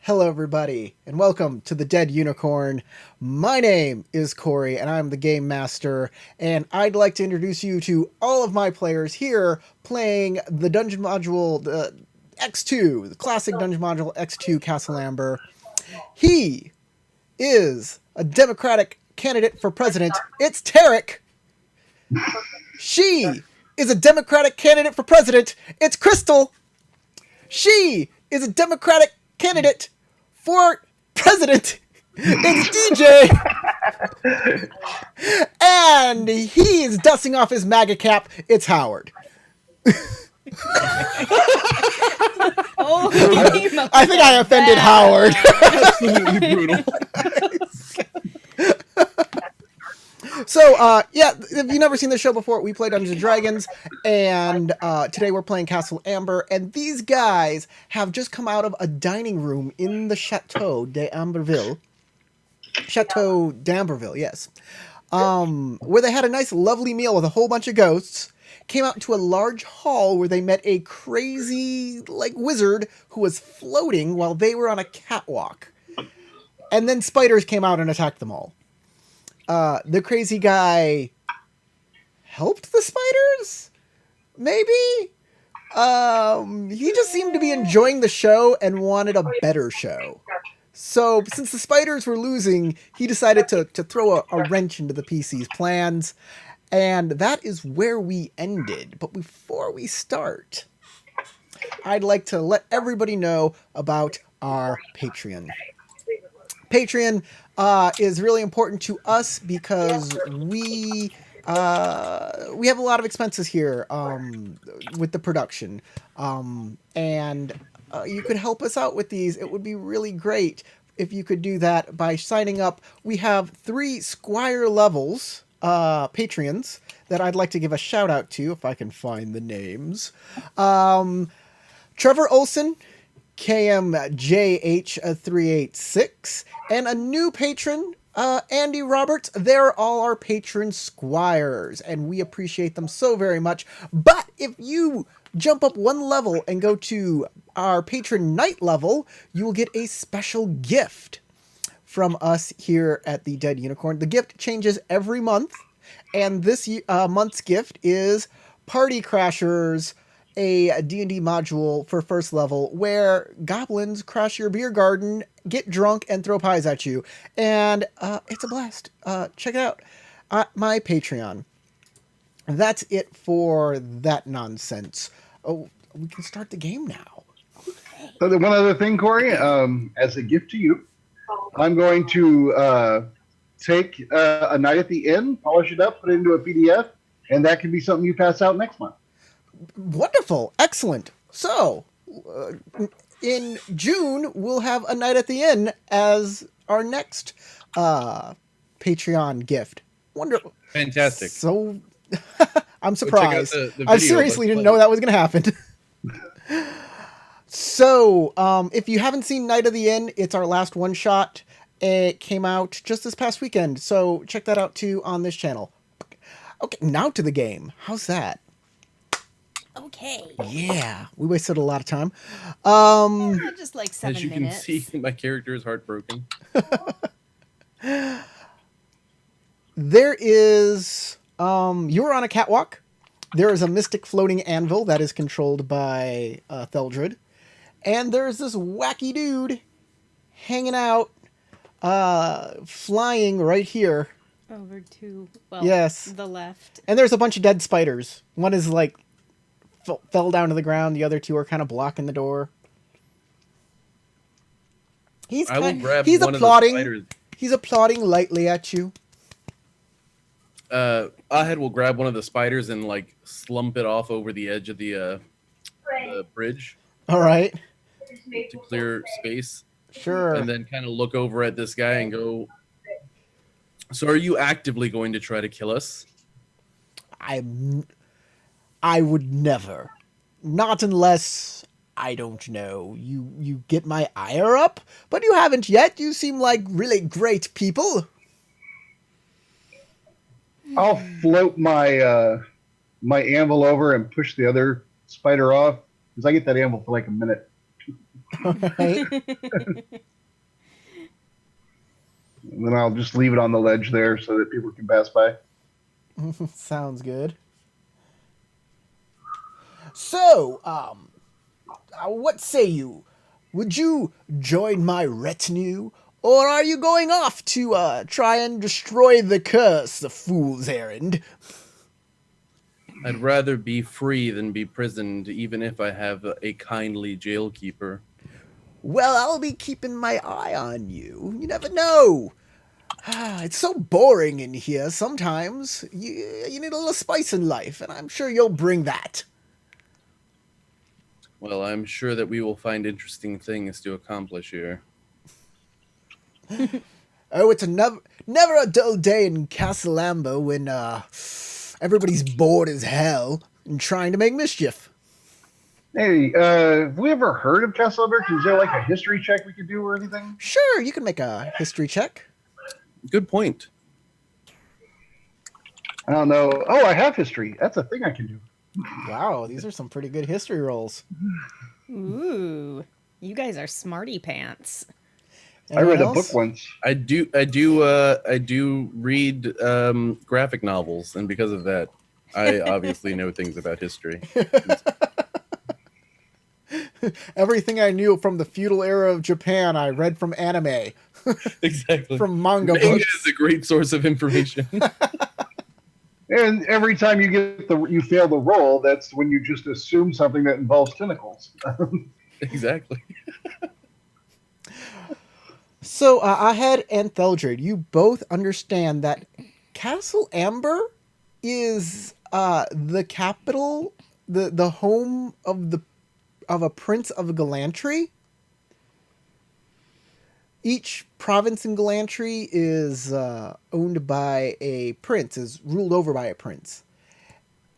Hello, everybody, and welcome to the Dead Unicorn. My name is Corey, and I'm the Game Master, and I'd like to introduce you to all of my players here playing the Dungeon Module X2, the classic Dungeon Module X2 Castle Amber. He is a Democratic candidate for president. It's Tarek. She is a Democratic candidate for president. It's Crystal. She is a Democratic candidate for president. It's DJ. And he's dusting off his MAGA cap. It's Howard. I think I offended Howard. Absolutely brutal. So, if you've never seen the show before, we play Dungeons & Dragons, and today we're playing Castle Amber, and these guys have just come out of a dining room in the Chateau d'Amberville. Chateau d'Amberville, yes. Where they had a nice, lovely meal with a whole bunch of ghosts, came out into a large hall where they met a crazy, wizard who was floating while they were on a catwalk. And then spiders came out and attacked them all. The crazy guy helped the spiders? Maybe? He just seemed to be enjoying the show and wanted a better show. So, since the spiders were losing, he decided to throw a wrench into the PC's plans. And that is where we ended. But before we start, I'd like to let everybody know about our Patreon. Patreon is really important to us because we have a lot of expenses here with the production, and you could help us out with these. It would be really great if you could do that by signing up. We have 3 Squire levels Patreons that I'd like to give a shout out to if I can find the names. Trevor Olson, KMJH386, and a new patron, Andy Roberts. They're all our patron Squires, and we appreciate them so very much. But if you jump up 1 level and go to our patron Knight level, you will get a special gift from us here at the Dead Unicorn. The gift changes every month, and this month's gift is Party Crashers, a D&D module for first level where goblins crash your beer garden, get drunk, and throw pies at you. And it's a blast. Check it out. My Patreon. That's it for that nonsense. Oh, we can start the game now. So one other thing, Corey, as a gift to you, I'm going to take a night at the inn, polish it up, put it into a PDF, and that can be something you pass out next month. Wonderful. Excellent. So, in June, we'll have a night at the inn as our next Patreon gift. Wonderful. Fantastic. So, I'm surprised. The I video. seriously didn't know that was going to happen. So, if you haven't seen Night of the Inn, it's our last one-shot. It came out just this past weekend, so check that out too on this channel. Okay, now to the game. How's that? Okay. Yeah, we wasted a lot of time. Just like 7 As you minutes. can see, my character is heartbroken. There is, you're on a catwalk. There is a mystic floating anvil that is controlled by Theldred. And there's this wacky dude hanging out, flying right here. Over to, well, Yes. the left. And there's a bunch of dead spiders. One is fell down to the ground. The other 2 are kind of blocking the door. He's I will grab he's one applauding. of the spiders. He's applauding lightly at you. Ahead will grab one of the spiders and slump it off over the edge of the bridge All right. to clear space, Sure. and then kind of look over at this guy and go, "So, are you actively going to try to kill us?" I would never. Not unless, I don't know, you get my ire up? But you haven't yet. You seem like really great people. I'll float my my anvil over and push the other spider off, because I get that anvil for like a minute. Right? And then I'll just leave it on the ledge there so that people can pass by. Sounds good. So, what say you? Would you join my retinue? Or are you going off to try and destroy the curse, the fool's errand? I'd rather be free than be prisoned, even if I have a kindly jailkeeper. Well, I'll be keeping my eye on you. You never know. It's so boring in here sometimes. You need a little spice in life, and I'm sure you'll bring that. Well, I'm sure that we will find interesting things to accomplish here. Oh, it's never a dull day in Castle Amber when everybody's bored as hell and trying to make mischief. Hey, have we ever heard of Castle Amber? Is there like a history check we could do or anything? Sure, you can make a history check. Good point. I don't know. Oh, I have history. That's a thing I can do. Wow, these are some pretty good history rolls. Ooh, you guys are smarty pants. I read Anyone a book else? once. I do read graphic novels, and because of that, I obviously know things about history. Everything I knew from the feudal era of Japan, I read from anime, Exactly. from manga Manga books. is a great source of information. And every time you fail the roll, that's when you just assume something that involves tentacles. Exactly. So, Ahead and Theldred, you both understand that Castle Amber is the capital, the home of a prince of Galantry. Each province in Galantry is owned by a prince, is ruled over by a prince.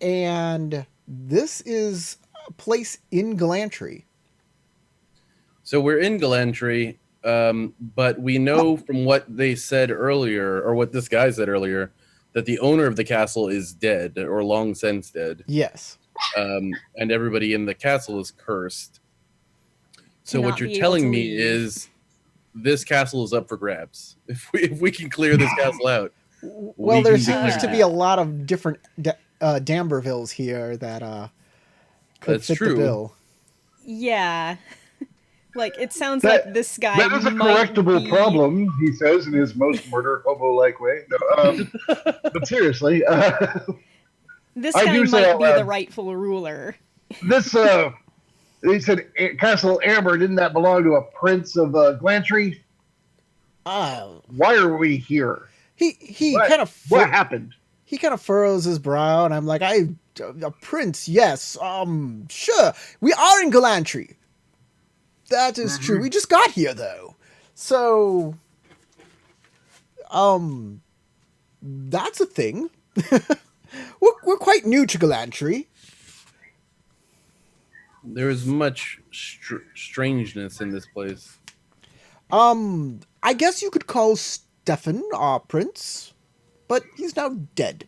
And this is a place in Galantry. So we're in Galantry, but we know from what they said earlier, or what this guy said earlier, that the owner of the castle is dead, or long since dead. Yes. And everybody in the castle is cursed. So To what not you're be able telling to me leave. is this castle is up for grabs. If we can clear this castle out. Well, We there can seems declare to be a lot of different Dambervilles here that could That's fit true. the bill. Yeah. Like, it sounds That- like this guy That is a might correctable be... problem, he says in his most murder hobo-like way. No, but seriously, This I guy do say might out be the loud. rightful ruler. this they said Castle Amber, didn't that belong to a prince of Glantry? Why are we here? He What? kind of What happened? he kind of furrows his brow, and I'm like, a prince, yes, sure, we are in Galantry. That is true. We just got here though, so that's a thing. we're quite new to Galantry. There is much strangeness in this place. I guess you could call Stefan our prince, but he's now dead.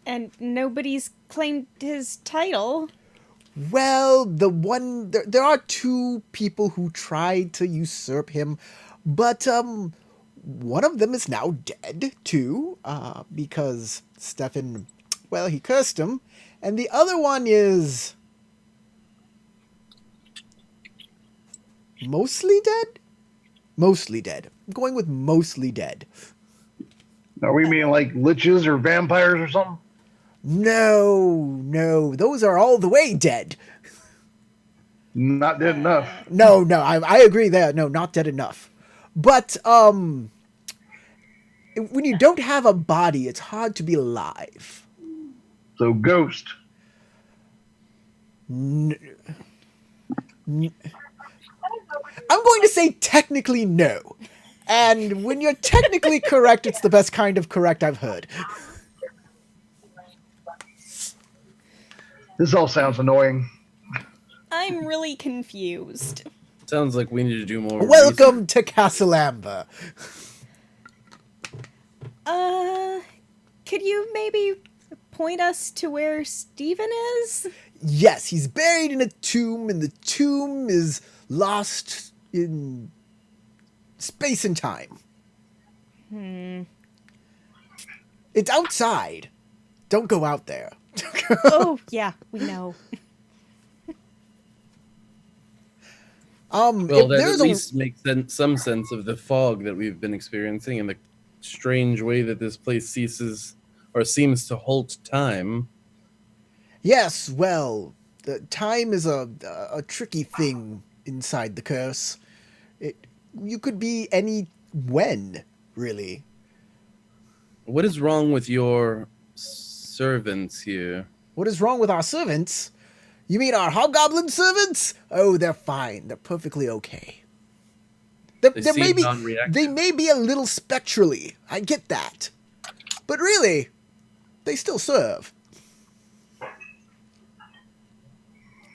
And nobody's claimed his title. Well, there are two people who tried to usurp him, but one of them is now dead too, because Stefan, well, he cursed him, and the other one is mostly dead. Mostly dead. I'm going with mostly dead. Are we mean like liches or vampires or something? No, those are all the way dead. Not dead enough. No, I agree there. No, not dead enough. But when you don't have a body, it's hard to be alive. So ghost. I'm going to say technically no. And when you're technically correct, it's the best kind of correct I've heard. This all sounds annoying. I'm really confused. Sounds like we need to do more. Welcome to Castle Amber. Could you maybe point us to where Steven is? Yes, he's buried in a tomb, and the tomb is lost in space and time. It's outside. Don't go out there. Oh, yeah, we know. Well, if that there's at least makes some sense of the fog that we've been experiencing and the strange way that this place ceases or seems to halt time. Yes, well, time is a tricky thing inside the curse. You could be any when, really. What is wrong with your servants here? What is wrong with our servants? You mean our hobgoblin servants? Oh, they're fine. They're perfectly okay. They seem non-reactive. They may be a little spectrally. I get that. But really, they still serve.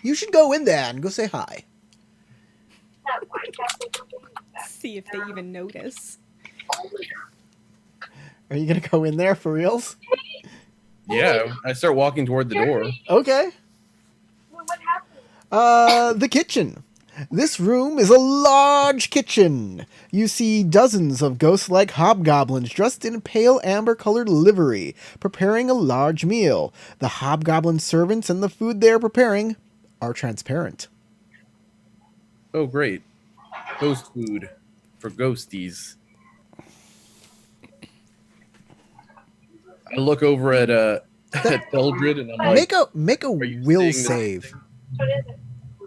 You should go in there and go say hi. See if they even notice. Are you going to go in there for reals? Yeah, I start walking toward the door. Okay. The kitchen. This room is a large kitchen. You see dozens of ghost-like hobgoblins dressed in pale amber-colored livery, preparing a large meal. The hobgoblin servants and the food they are preparing are transparent. Oh, great. Ghost food for ghosties. I look over at Eldred and I'm like, Make a you will seeing this? save.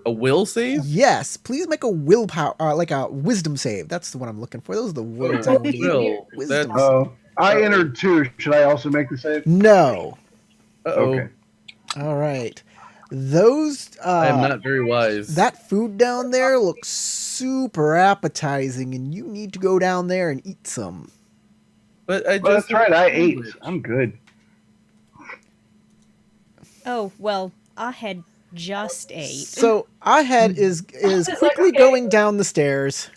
A will save? Yes, please make a willpower, like a wisdom save. That's the one I'm looking for. Those are the words I need. Will. Wisdom. That's- Oh, I entered 2. Should I also make the save? No. Uh-oh. Okay. All right. Those. I am not very wise. That food down there looks super appetizing, and you need to go down there and eat some. But I Well, just that's right. I ate. I'm good. Oh, well, I had just ate. So Ahead is quickly going down the stairs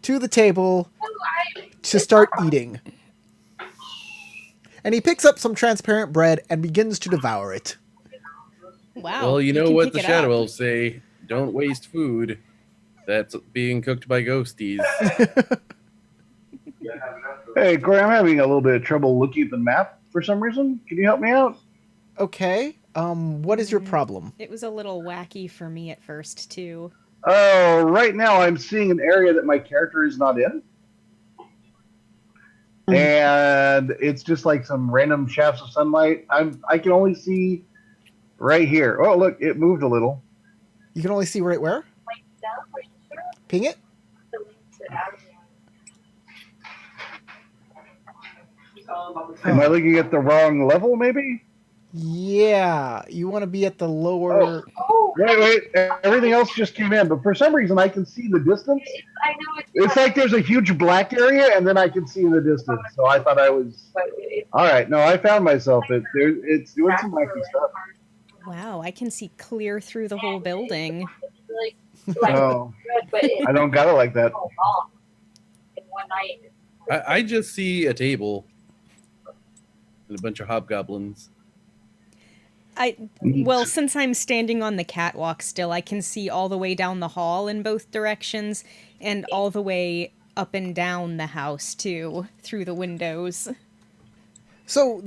to the table to start eating. And he picks up some transparent bread and begins to devour it. Wow. Well, you know can what pick the it Shadow up. Elves say: don't waste food that's being cooked by ghosties. Hey, Corey, I'm having a little bit of trouble looking at the map for some reason. Can you help me out? Okay. What is your problem? It was a little wacky for me at first, too. Oh, right now I'm seeing an area that my character is not in. And it's just like some random shafts of sunlight. I can only see right here. Oh, look, it moved a little. You can only see right where? Ping it? Am I looking at the wrong level, maybe? Yeah. You want to be at the lower... Wait. Everything else just came in, but for some reason I can see the distance. It's like there's a huge black area, and then I can see in the distance. So I thought I was... All right, no, I found myself. It's doing some wacky stuff. Wow, I can see clear through the whole building. Oh, I don't got it like that. I just see a table and a bunch of hobgoblins. Well, since I'm standing on the catwalk still, I can see all the way down the hall in both directions and all the way up and down the house, too, through the windows. So,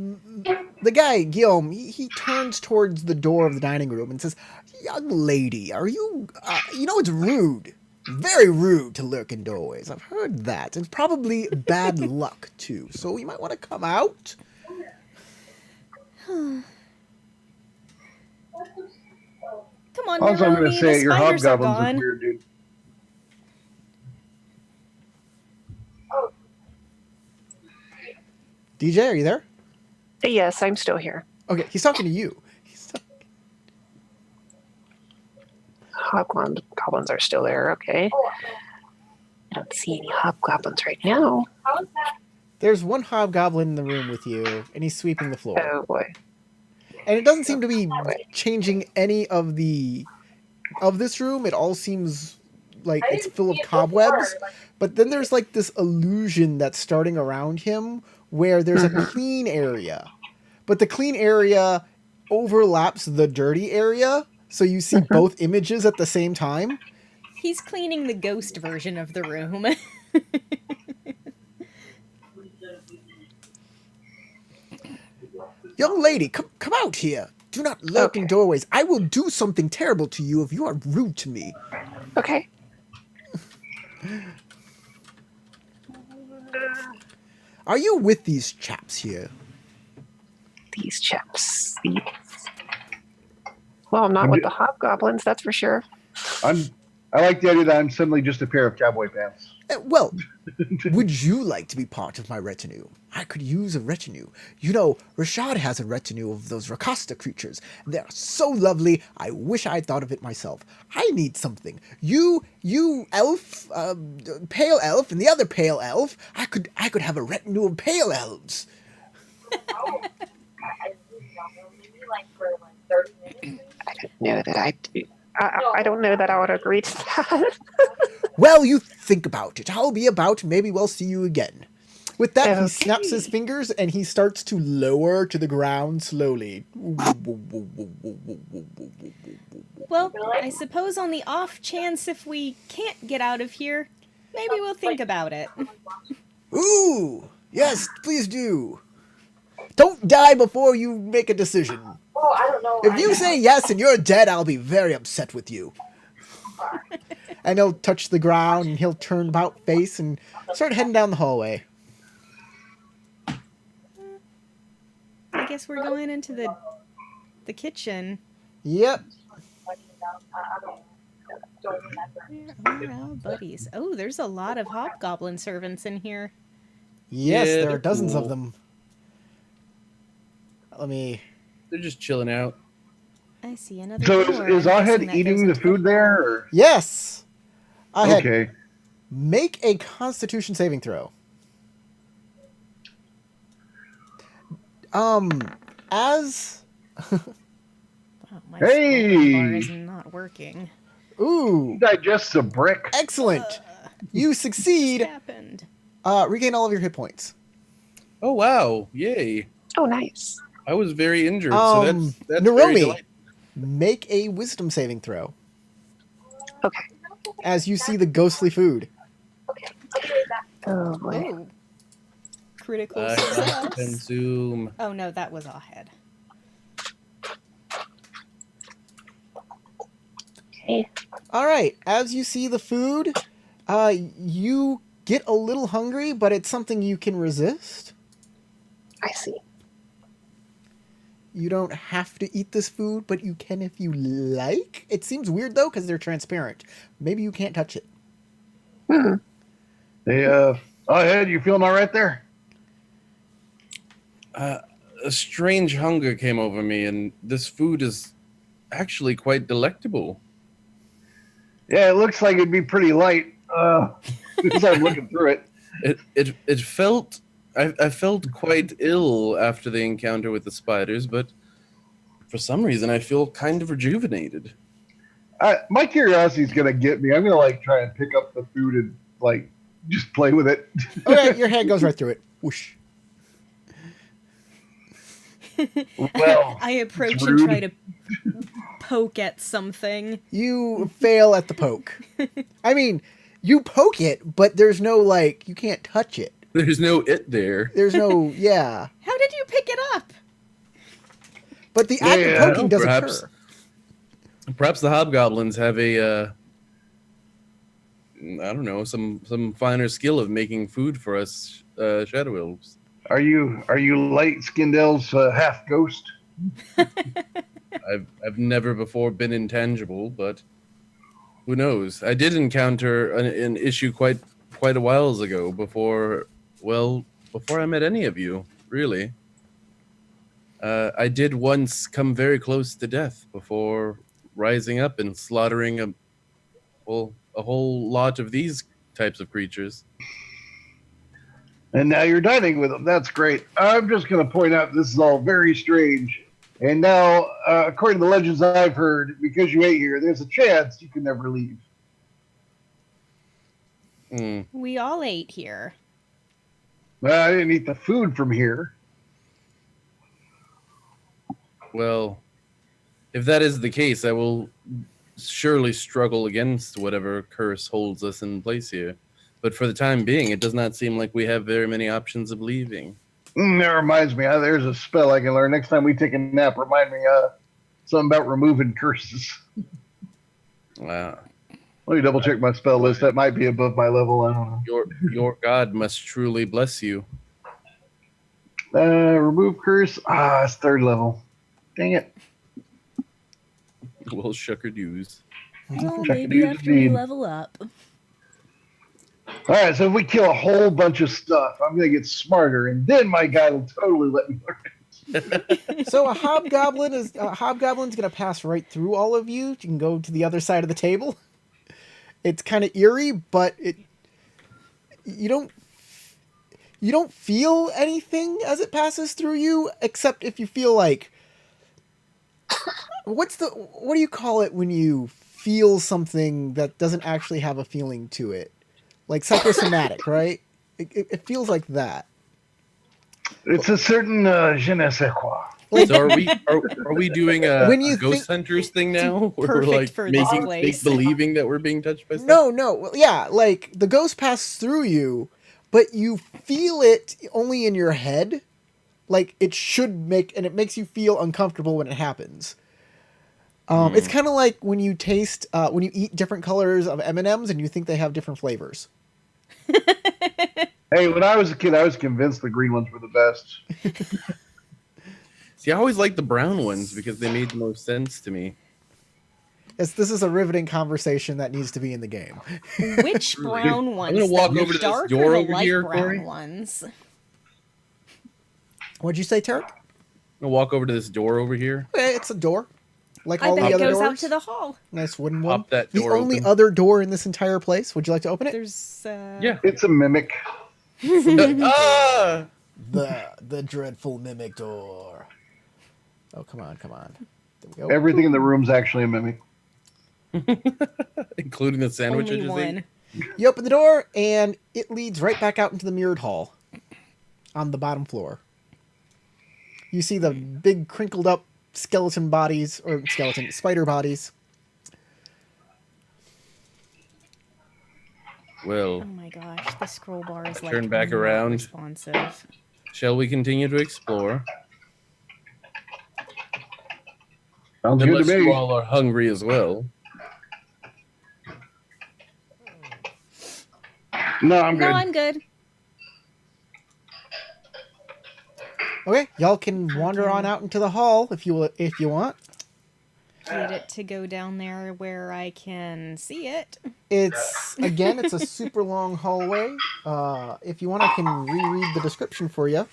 the guy, Guillaume, he turns towards the door of the dining room and says, "Young lady, are you... it's rude. Very rude to lurk in doorways. I've heard that. It's probably bad luck, too. So you might want to come out." Come on, Also, I'm going to Neroni, say the your spiders are hobgoblins gone. are weird, dude. DJ, are you there? Yes, I'm still here. Okay, he's talking to you. Hobgoblins are still there, okay. I don't see any hobgoblins right now. There's one hobgoblin in the room with you, and he's sweeping the floor. Oh boy. And it doesn't seem to be changing any of this room. It all seems like it's full of cobwebs. But then there's like this illusion that's starting around him where there's a clean area. But the clean area overlaps the dirty area, so you see both images at the same time. He's cleaning the ghost version of the room. Young lady, come out here. Do not lurk in doorways. I will do something terrible to you if you are rude to me. Okay. Are you with these chaps here? These chaps. Well, I'm not with the hobgoblins, that's for sure. I like the idea that I'm suddenly just a pair of cowboy pants. Well, would you like to be part of my retinue? I could use a retinue. You know, Rashad has a retinue of those Rakasta creatures. They're so lovely, I wish I'd thought of it myself. I need something. You elf, pale elf, and the other pale elf, I could have a retinue of pale elves. I don't know that I don't know that I would agree to that. Well, you think about it. I'll be about. Maybe we'll see you again. With that, he snaps his fingers and he starts to lower to the ground slowly. Well, I suppose on the off chance if we can't get out of here, maybe we'll think about it. Ooh, yes, please do. Don't die before you make a decision. Oh, I don't know. If you say yes and you're dead, I'll be very upset with you. And he'll touch the ground and he'll turn about face and start heading down the hallway. I guess we're going into the kitchen. Yep. Where are our buddies? Oh, there's a lot of hobgoblin servants in here. Yes, Yeah, there are they're dozens of cool. them. Let me... They're just chilling out. I see another So door. is I'm Ahed guessing that eating goes the into food there? Or? Yes! Ahead. Okay. Make a Constitution saving throw. As... Wow, my Hey! scrolling bar is not working. Ooh, Digests a brick. excellent! You What succeed. happened? Regain all of your hit points. Oh wow! Yay! Oh, nice. I was very injured, so that's very Naromi, delightful. make a Wisdom saving throw. Okay. As you see the ghostly food. Oh, boy. Oh. Critical I success. consume. Oh no, that was Ahed. Okay. Alright, as you see the food, you get a little hungry, but it's something you can resist. I see. You don't have to eat this food, but you can if you like. It seems weird, though, because they're transparent. Maybe you can't touch it. Hmm. Hey, Ahed, you feeling all right there? A strange hunger came over me, and this food is actually quite delectable. Yeah, it looks like it'd be pretty light. As I'm looking through it. It felt. I felt quite ill after the encounter with the spiders, but for some reason I feel kind of rejuvenated. My curiosity is gonna get me. I'm gonna try and pick up the food and just play with it. Okay, your hand goes right through it. Whoosh. Well, I approach it's and rude. try to poke at something. You fail at the poke. I mean, you poke it, but there's no, you can't touch it. There's no it there. There's no, yeah. How did you pick it up? But the act of Yeah, poking does perhaps. occur. Perhaps the hobgoblins have a I don't know, some finer skill of making food for us shadow elves. Are you light-skinned elves half ghost? I've never before been intangible, but who knows? I did encounter an issue quite a while ago before I met any of you, really. I did once come very close to death before rising up and slaughtering a whole lot of these types of creatures. And now you're dining with them. That's great. I'm just going to point out this is all very strange. And now, according to the legends I've heard, because you ate here, there's a chance you can never leave. We all ate here. Well, I didn't eat the food from here. Well, if that is the case, I will surely struggle against whatever curse holds us in place here. But for the time being, it does not seem like we have very many options of leaving. That reminds me. There's a spell I can learn next time we take a nap. Remind me something about removing curses. Wow. Let me double check my spell list. That might be above my level. I don't know. Your God must truly bless you. Remove curse. It's 3rd level. Dang it. Well, shucker dues. Well, Check maybe it after we indeed. level up. All right, so if we kill a whole bunch of stuff, I'm going to get smarter, and then my guy will totally let me learn. So a hobgoblin's gonna pass right through all of you. You can go to the other side of the table. It's kind of eerie, but you don't feel anything as it passes through you, except if you feel like what do you call it when you feel something that doesn't actually have a feeling to it? Like psychosomatic, right? It feels like that. It's a certain je ne sais quoi. Like, So are we doing a When you ghost hunters thing now? Where we're perfect like for this making place. believing that we're being touched by stuff? no, well, yeah, like the ghost passes through you, but you feel it only in your head. Like it makes you feel uncomfortable when it happens. It's kind of like when you eat different colors of M&Ms and you think they have different flavors. Hey, when I was a kid, I was convinced the green ones were the best. See, I always liked the brown ones because they made the most sense to me. This is a riveting conversation that needs to be in the game. Which brown ones? gonna walk The over to this dark door or the over light here, brown Corey. ones? What'd you say, Tarek? I'm gonna walk over to this door over here. Okay, it's a door. Like I all bet the it other goes doors. out to the hall. Nice wooden one. Pop that The door only open. other door in this entire place. Would you like to open it? There's Yeah. It's a mimic. Ah! The dreadful mimic door. Oh, come on. There we go. Everything in the room's actually a mimic. Including the sandwich I only just one. ate. You open the door, and it leads right back out into the mirrored hall on the bottom floor. You see the big crinkled up spider bodies. Well, Oh my gosh, the scroll bar is like Turn back not around. responsive. shall we continue to explore? Sounds good Unless to you me. all are hungry as well. No, I'm good. No, I'm good. Okay, y'all can wander on out into the hall if you want. Get it to go down there where I can see it. It's a super long hallway. If you want, I can reread the description for you,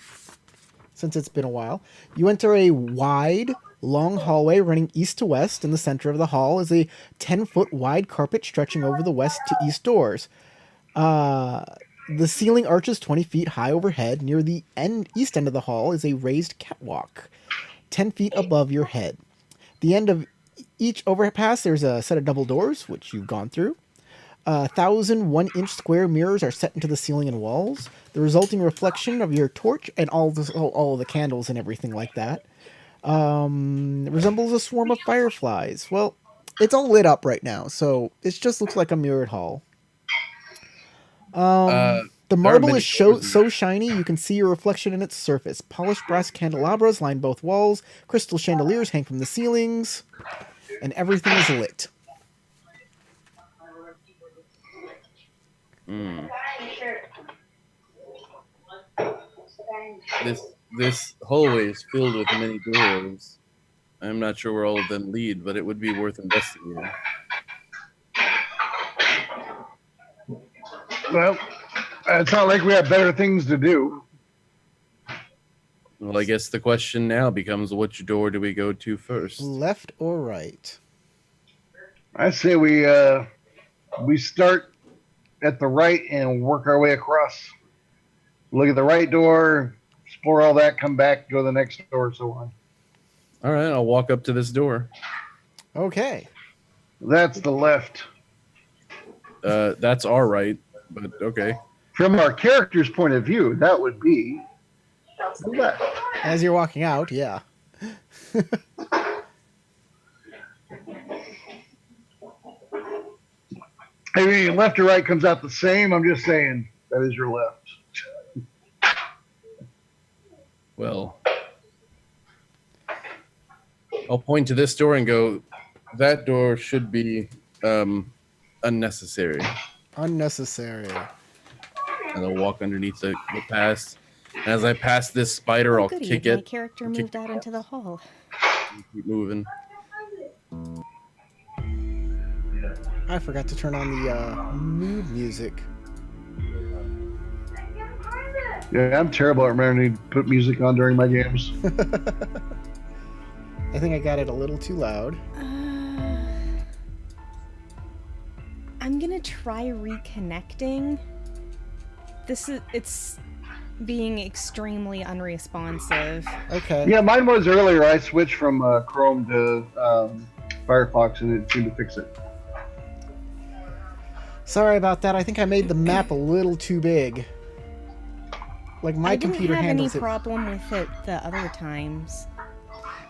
since it's been a while. You enter a wide, long hallway running east to west. In the center of the hall is a 10-foot wide carpet stretching over the west to east doors. The ceiling arches 20 feet high overhead. Near the east end of the hall is a raised catwalk, 10 feet above your head. The end of each overpass, there's a set of double doors, which you've gone through. 1,000 1-inch square mirrors are set into the ceiling and walls. The resulting reflection of your torch and all the candles and everything like that resembles a swarm of fireflies. Well, it's all lit up right now, so it just looks like a mirrored hall. The there are marble many is doors in so shiny you can see your reflection in its surface. Polished brass candelabras line both walls. Crystal chandeliers hang from the ceilings. And everything is lit. This hallway is filled with many doors. I'm not sure where all of them lead, but it would be worth investigating. Well, it's not like we have better things to do. Well, I guess the question now becomes, which door do we go to first? Left or right? I say we start at the right and work our way across. Look at the right door, explore all that, come back, go to the next door, so on. All right, I'll walk up to this door. Okay. That's the left. That's our right, but okay. From our character's point of view, that would be the left. As you're walking out, yeah. I mean, left or right comes out the same. I'm just saying that is your left. Well, I'll point to this door and go, that door should be unnecessary. Unnecessary. And I'll walk underneath the pass. And as I pass this spider, I'll Goody, kick my it. character moved out into the hall. Keep moving. I forgot to turn on the mood music. Yeah, I'm terrible at remembering to put music on during my games. I think I got it a little too loud. I'm gonna try reconnecting. It's being extremely unresponsive. Okay. Yeah, mine was earlier. I switched from Chrome to Firefox, and it seemed to fix it. Sorry about that. I think I made the map a little too big. Like my computer handles I it. didn't have any problem with it the other times.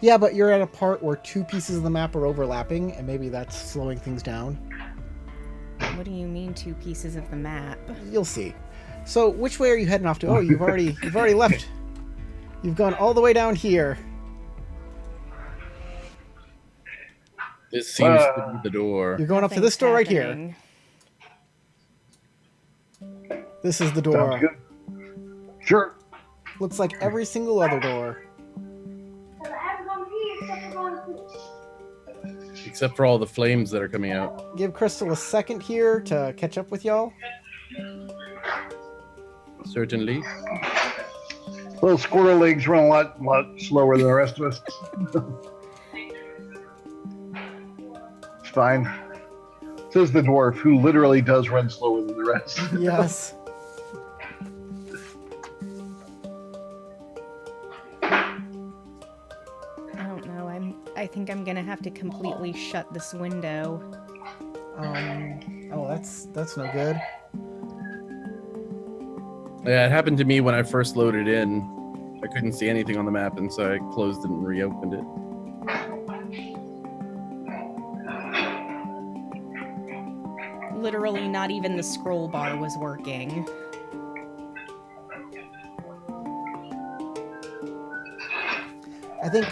Yeah, but you're at a part where two pieces of the map are overlapping, and maybe that's slowing things down. What do you mean, two pieces of the map? You'll see. So, which way are you heading off to? Oh, you've already left. You've gone all the way down here. This seems to be the door. You're going up to this door right here. This is the Sounds door. good. Sure. Looks like every single other door. Except for all the flames that are coming out. Give Crystal a second here to catch up with y'all. Certainly. Little squirrel legs run a lot slower than the rest of us. It's fine. Says the dwarf, who literally does run slower than the rest. Yes. I don't know. I think I'm gonna have to completely shut this window. Oh, that's no good. Yeah, it happened to me when I first loaded in. I couldn't see anything on the map, and so I closed it and reopened it. Literally, not even the scroll bar was working. I think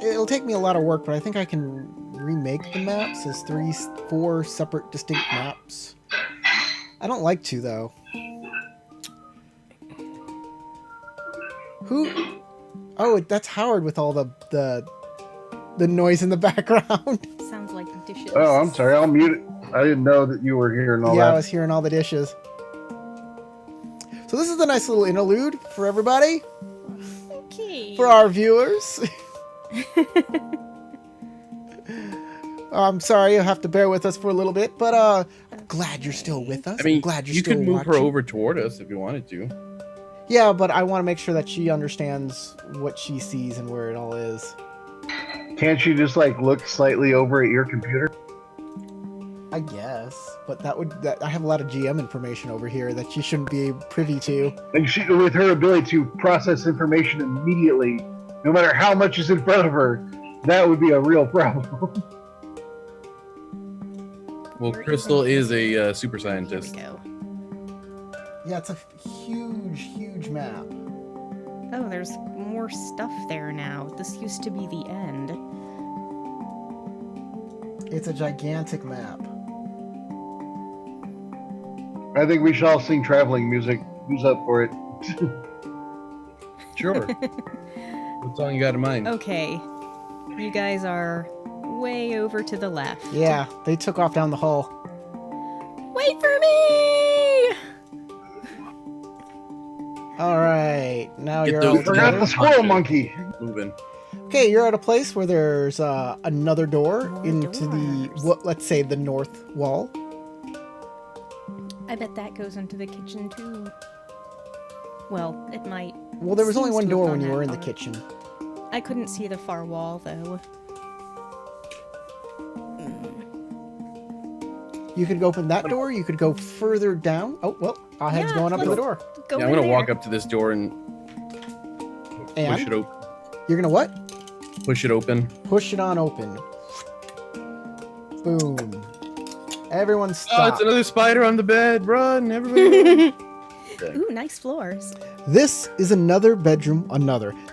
it'll take me a lot of work, but I think I can remake the maps as 4 separate distinct maps. I don't like to, though. Who? Oh, that's Howard with all the noise in the background. Sounds like dishes. Oh, I'm sorry. I'll mute it. I didn't know that you were here and all Yeah, that. I was hearing all the dishes. So this is a nice little interlude for everybody, Okay. for our viewers. I'm sorry, you'll have to bear with us for a little bit, but I'm glad you're still with us. I mean, I'm glad you're you still could move her watching. over toward us if you wanted to. Yeah, but I want to make sure that she understands what she sees and where it all is. Can't you just like look slightly over at your computer? I guess, but I have a lot of GM information over here that she shouldn't be privy to. And she, with her ability to process information immediately, no matter how much is in front of her, that would be a real problem. Well, Crystal is a super Here we scientist. go. Yeah, it's a huge map. Oh, there's more stuff there now. This used to be the end. It's a gigantic map. I think we should all sing traveling music. Who's up for it? Sure. What song you got in mind? Okay. You guys are way over to the left. Yeah, they took off down the hall. Wait for me! All right, now Get you're those all Forgot together. the squirrel monkey. Moving. Okay, you're at a place where there's another door More into doors. let's say the north wall. I bet that goes into the kitchen too. Well, it might. Well, there was only Seems one to have door gone when you that were in the far. kitchen. I couldn't see the far wall though. You could open that door. You could go further down. Oh well, Ahed's Yeah, going up to the let's- door. Go Yeah, I'm in gonna there. walk up to this door and push it And open. you're gonna what? Push it open. Push it on open. Boom. Everyone Oh, stop. it's another spider on the bed. Run, everybody. Run. Ooh, nice floors. This is another bedroom.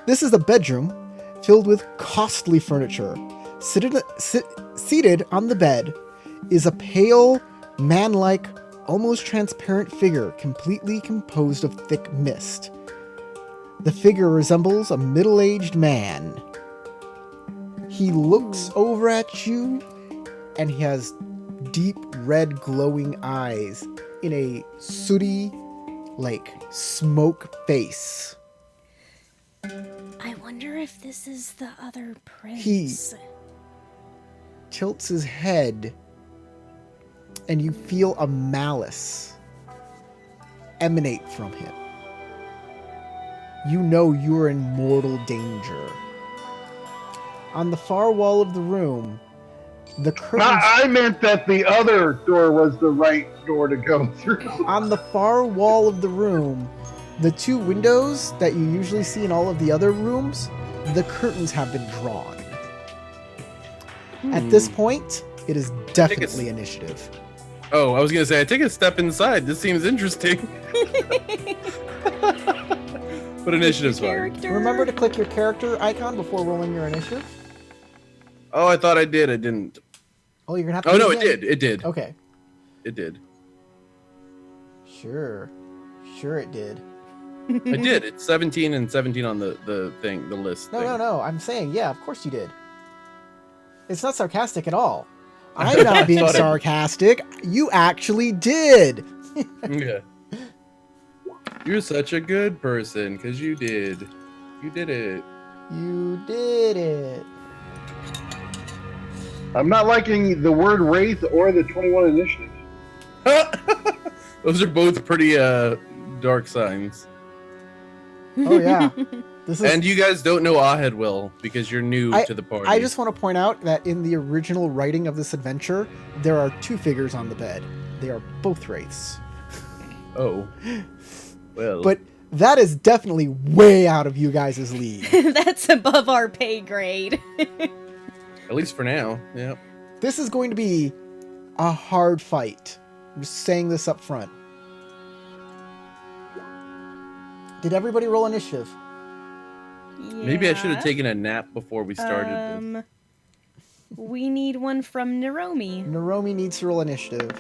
This is a bedroom filled with costly furniture. Seated on the bed is a pale, man-like, almost transparent figure completely composed of thick mist. The figure resembles a middle-aged man. He looks over at you, and he has deep red glowing eyes in a sooty, like, smoke face. I wonder if this is the other prince. He tilts his head, and you feel a malice emanate from him. You know you're in mortal danger. On the far wall of the room, the curtains... I meant that the other door was the right door to go through. On the far wall of the room, the two windows that you usually see in all of the other rooms, the curtains have been drawn. At this point, it is definitely initiative. Oh, I was gonna say, I take a step inside. This seems interesting. But initiative's fine. Character. Remember to click your character icon before rolling your initiative. Oh, I thought I did. I didn't. Oh, you're gonna have to. Oh do no, it it again. did. It did. Okay. It did. Sure it did. I did. It's 17 and 17 on the thing, the list. No. I'm saying, yeah, of course you did. It's not sarcastic at all. I'm not being sarcastic. You actually did. Yeah. You're such a good person because you did. You did it. You did it. I'm not liking the word wraith or the 21 initiative. Those are both pretty dark signs. Oh yeah. This is. And you guys don't know Ahed well because you're new to the party. I just want to point out that in the original writing of this adventure, there are two figures on the bed. They are both wraiths. Oh. Well. But that is definitely way out of you guys' league. That's above our pay grade. At least for now. Yeah. This is going to be a hard fight. I'm just saying this up front. Did everybody roll initiative? Maybe I should have taken a nap before we started this. We need one from Naromi. Naromi needs to roll initiative.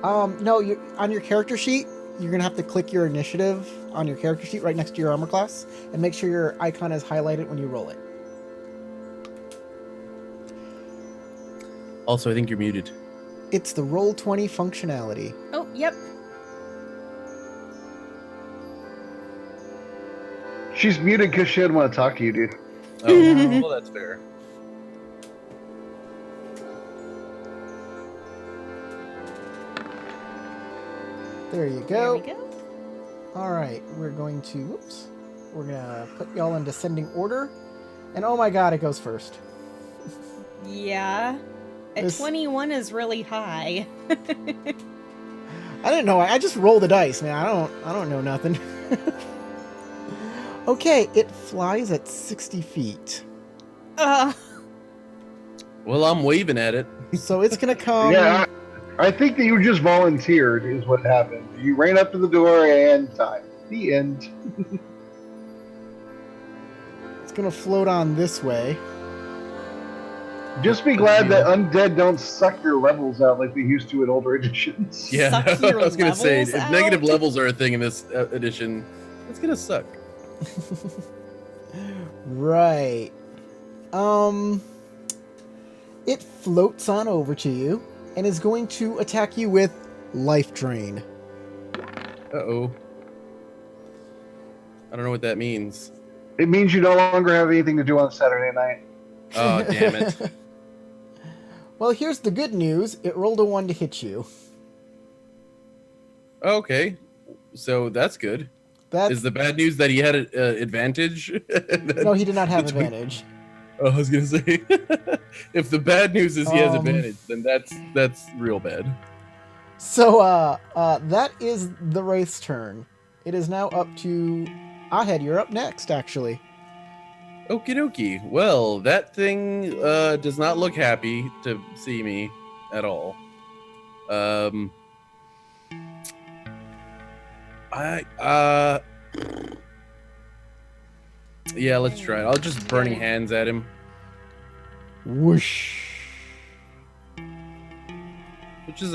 No, on your character sheet, you're going to have to click your initiative on your character sheet right next to your armor class and make sure your icon is highlighted when you roll it. Also, I think you're muted. It's the Roll20 functionality. Oh, yep. She's muted because she didn't want to talk to you, dude. Oh, well, that's fair. There you There go. we go. All right, we're going to put y'all in descending order. And oh my god, it goes first. Yeah. A This- 21 is really high. I didn't know. I just roll the dice, man. I don't know nothing. Okay, it flies at 60 feet. Ugh. Well, I'm waving at it. So it's going to come... Yeah, I think that you just volunteered is what happened. You ran up to the door and died. The end. It's going to float on this way. Just be glad that undead don't suck your levels out like they used to in older editions. Yeah, Suck I your was going to say, levels if negative out? levels are a thing in this edition, it's going to suck. Right. It floats on over to you and is going to attack you with Life Drain. Uh-oh. I don't know what that means. It means you no longer have anything to do on Saturday night. Oh, damn it. Well, here's the good news. It rolled a 1 to hit you. Okay. So that's good. That's... Is the bad news that he had an advantage? No, he did not have advantage. Oh, I was going to say, if the bad news is he has Um, advantage, then that's real bad. So, that is the Wraith's turn. It is now up to Ahed. You're up next, actually. Okie dokie. Well, that thing does not look happy to see me at all. Yeah, let's try it. I'll just burning hands at him. Whoosh. Which is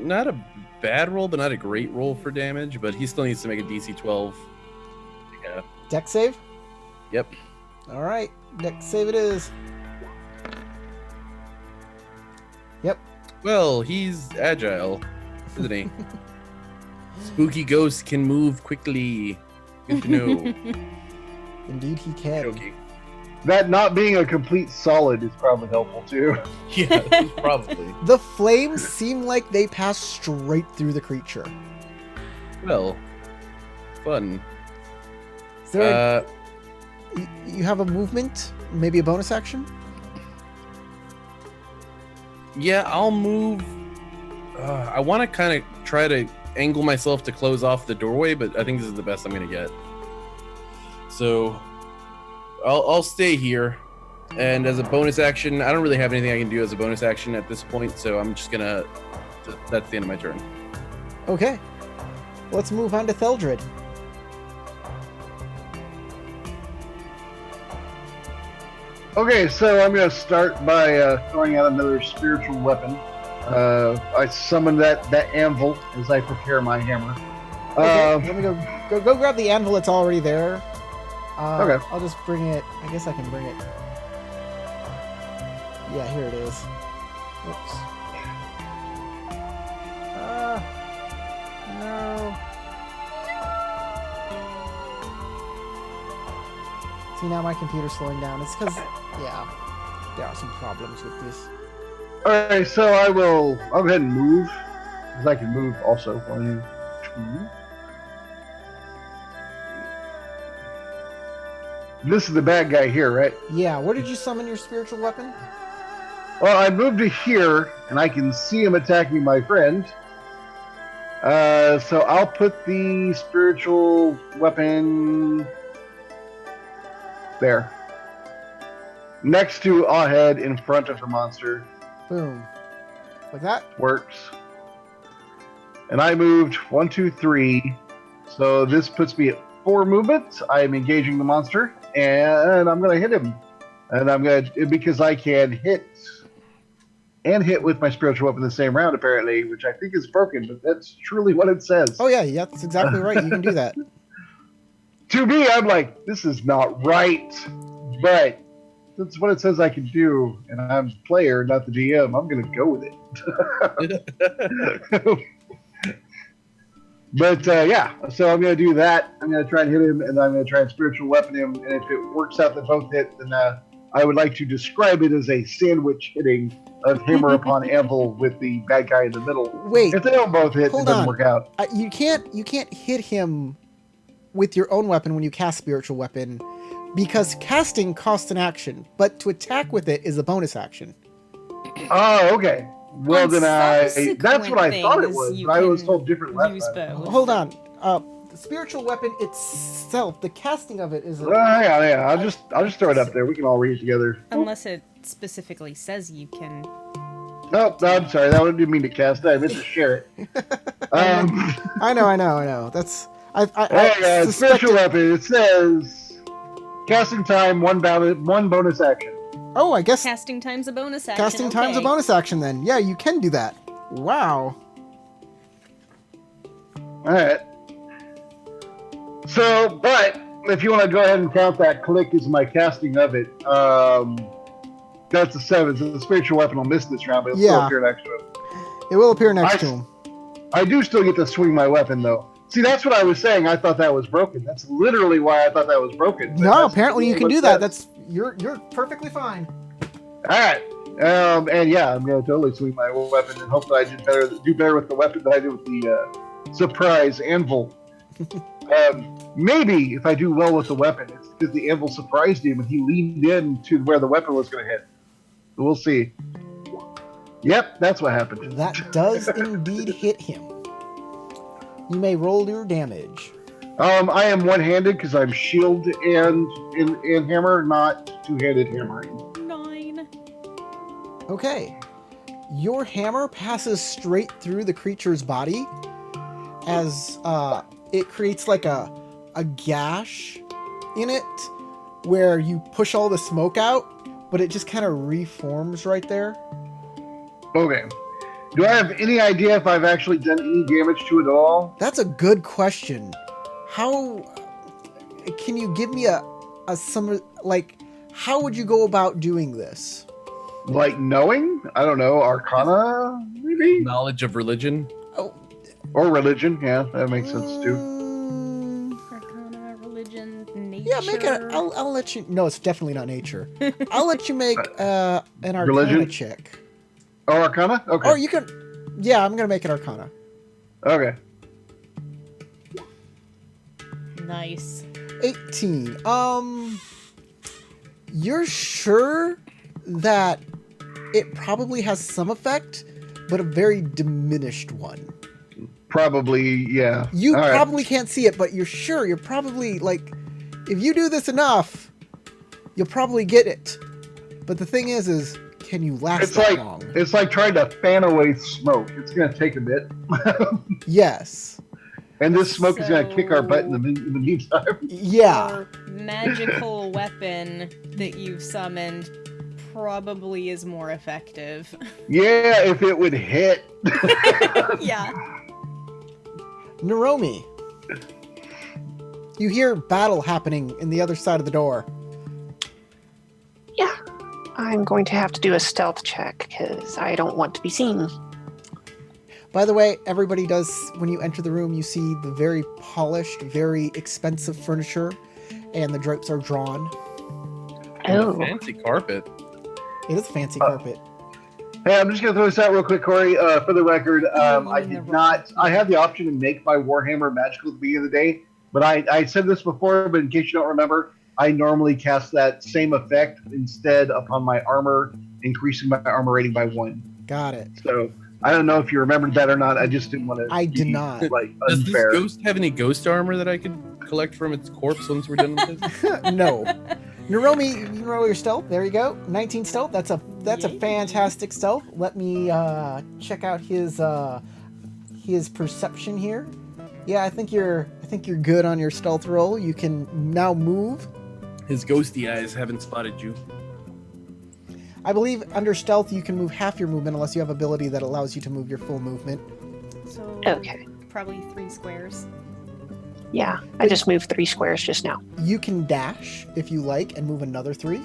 not a bad roll, but not a great roll for damage. But he still needs to make a DC 12. Yeah. Dex save? Yep. All right. Dex save it is. Yep. Well, he's agile, isn't he? Spooky ghosts can move quickly. Good to know. Indeed he can. Okay. That not being a complete solid is probably helpful too. Yeah, probably. The flames seem like they pass straight through the creature. Well, fun. Is there you have a movement? Maybe a bonus action? Yeah, I'll move. I want to kind of try to angle myself to close off the doorway, but I think this is the best I'm going to get. So I'll stay here. And as a bonus action, I don't really have anything I can do as a bonus action at this point, so I'm just going to... That's the end of my turn. Okay. Let's move on to Theldred. Okay, so I'm going to start by throwing out another spiritual weapon. I summon that anvil as I prepare my hammer. Okay, let me go grab the anvil that's already there. Okay. I'll just bring it. I guess I can bring it. Yeah, here it is. Whoops. No. See, now my computer's slowing down. It's because, yeah, there are some problems with this. Alright, so I'll go ahead and move. Because I can move also. 1, 2. This is the bad guy here, right? Yeah, where did you summon your spiritual weapon? Well, I moved to here, and I can see him attacking my friend. So I'll put the spiritual weapon there. Next to Ahead in front of the monster. Boom. Like that? Works. And I moved 1, 2, 3. So this puts me at 4 movements. I am engaging the monster, and I'm going to hit him. And I'm going to, because I can hit with my spiritual weapon the same round, apparently, which I think is broken, but that's truly what it says. Oh, yeah, that's exactly right. You can do that. To me, I'm like, this is not right, but that's what it says I can do, and I'm the player, not the GM. I'm going to go with it. But yeah, so I'm going to do that. I'm going to try and hit him, and I'm going to try and spiritual weapon him, and if it works out that both hit, then I would like to describe it as a sandwich hitting of hammer upon anvil with the bad guy in the middle. Wait. If they don't both hit, it doesn't work out. You can't hit him with your own weapon when you cast spiritual weapon, because casting costs an action, but to attack with it is a bonus action. Oh, okay. Well, On then that's what I thought it things, was, you but I was can told different last use time. both. Hold on. The spiritual weapon itself, the casting of it is a... Yeah. I'll just throw it up there. We can all read it together. Unless it specifically says you can. Oh, no, I'm sorry. That one didn't mean to cast. I meant to share it. I know. That's... spiritual weapon. It says casting time, one bonus action. Oh, I guess Casting time's a bonus action. casting time's a bonus action then. Yeah, you can do that. Wow. All right. So, but if you want to go ahead and count that click as my casting of it, that's a 7. So the spiritual weapon will miss this round, but it'll still appear next to him. It will appear next to him. I do still get to swing my weapon, though. See, that's what I was saying. I thought that was broken. That's literally why I thought that was broken. No, apparently you can do that. That's you're perfectly fine. All right. And yeah, I'm gonna totally swing my weapon and hope that I do better with the weapon than I did with the surprise anvil. Maybe if I do well with the weapon, it's because the anvil surprised him and he leaned in to where the weapon was going to hit. So we'll see. Yep, that's what happened. That does indeed hit him. You may roll your damage. I am one-handed because I'm shield and in hammer, not two-handed hammering. 9. Okay. Your hammer passes straight through the creature's body as it creates like a gash in it where you push all the smoke out, but it just kind of reforms right there. Okay. Do I have any idea if I've actually done any damage to it at all? That's a good question. How can you give me a some like how would you go about doing this? Like knowing? I don't know. Arcana, maybe? Knowledge of religion. Or religion, yeah, that makes sense too. Arcana, religion, nature. Yeah, make it. I'll let you. No, it's definitely not nature. I'll let you make an Arcana religion? check. Oh, Arcana? Okay. Or you can. Yeah, I'm gonna make it Arcana. Okay. Nice. 18. You're sure that it probably has some effect, but a very diminished one. Probably, yeah. You All right. probably can't see it, but you're sure. You're probably like, if you do this enough, you'll probably get it. But the thing is can you last It's that like long? it's like trying to fan away smoke. It's gonna take a bit. Yes. And this smoke is gonna kick our butt in So- the meantime. Yeah. Your magical weapon that you've summoned probably is more effective. Yeah, if it would hit. Yeah. Naromi. You hear battle happening in the other side of the door. Yeah. I'm going to have to do a stealth check because I don't want to be seen. By the way, everybody does, when you enter the room, you see the very polished, very expensive furniture, and the drapes are drawn. Oh. Fancy carpet. It is fancy carpet. Hey, I'm just gonna throw this out real quick, Corey. For the record, I in the did not. I had the option to make my Warhammer magical at the beginning of the day, but I said this before. But in case you don't remember, I normally cast that same effect instead upon my armor, increasing my armor rating by 1. Got it. So I don't know if you remembered that or not. I just didn't want to. I did not. Like Does this unfair. ghost have any ghost armor that I could collect from its corpse once we're done with this? No. Naromi, you can roll your stealth. There you go. 19 stealth. That's a Yay. fantastic stealth. Let me check out his perception here. Yeah, I think you're good on your stealth roll. You can now move. His ghosty eyes haven't spotted you. I believe under stealth you can move half your movement unless you have ability that allows you to move your full movement. So Okay. probably 3 squares. Yeah. I just moved 3 squares just now. You can dash if you like and move another 3.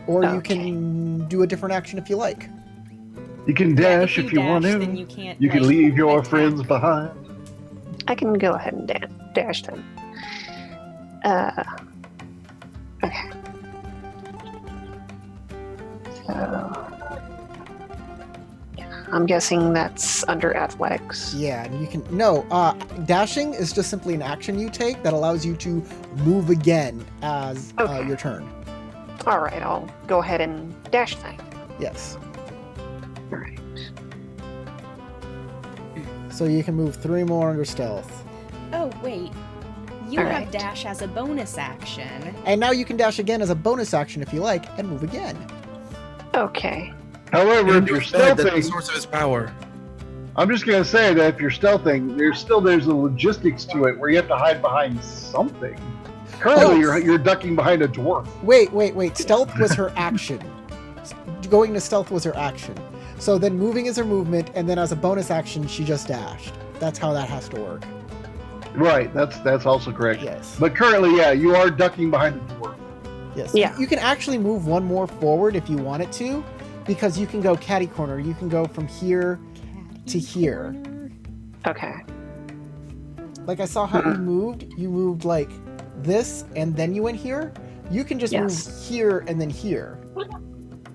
Or you Okay. can do a different action if you like. You can Yeah, dash if you want dash, to. then you can't. You can like, leave your attack. friends behind. I can go ahead and dash then. Okay. So, yeah, I'm guessing that's under athletics. Yeah, and you can dashing is just simply an action you take that allows you to move again as Okay. your turn. All right, I'll go ahead and dash then. Yes. All right. So you can move 3 more under stealth. Oh wait, you All have right. dash as a bonus action. And now you can dash again as a bonus action if you like and move again. Okay. However, if And you're you said that's the stealthing, source of his power. I'm just gonna say that if you're stealthing, there's a logistics to it where you have to hide behind something. Currently, Oh. you're ducking behind a dwarf. Wait. Stealth was her action. Going to stealth was her action. So then moving is her movement, and then as a bonus action, she just dashed. That's how that has to work. Right. That's also correct. Yes. But currently, yeah, you are ducking behind a dwarf. Yes. Yeah. You can actually move 1 more forward if you want it to, because you can go catty corner. You can go from here to here. Okay. Like I saw how you moved. You moved like this, and then you went here. You can just Yes. move here and then here.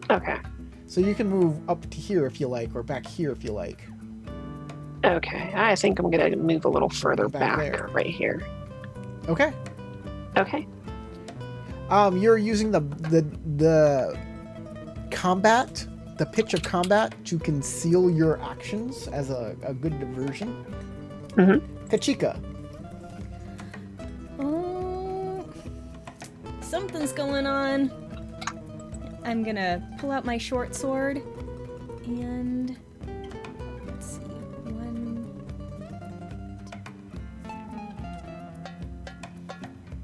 Okay. So you can move up to here if you like, or back here if you like. Okay. I think I'm gonna move a little further Back back, there. right here. Okay. Okay. You're using the combat, the pitch of combat to conceal your actions as a good diversion. Mhm. Kachika. Something's going on. I'm gonna pull out my short sword and let's see. 1,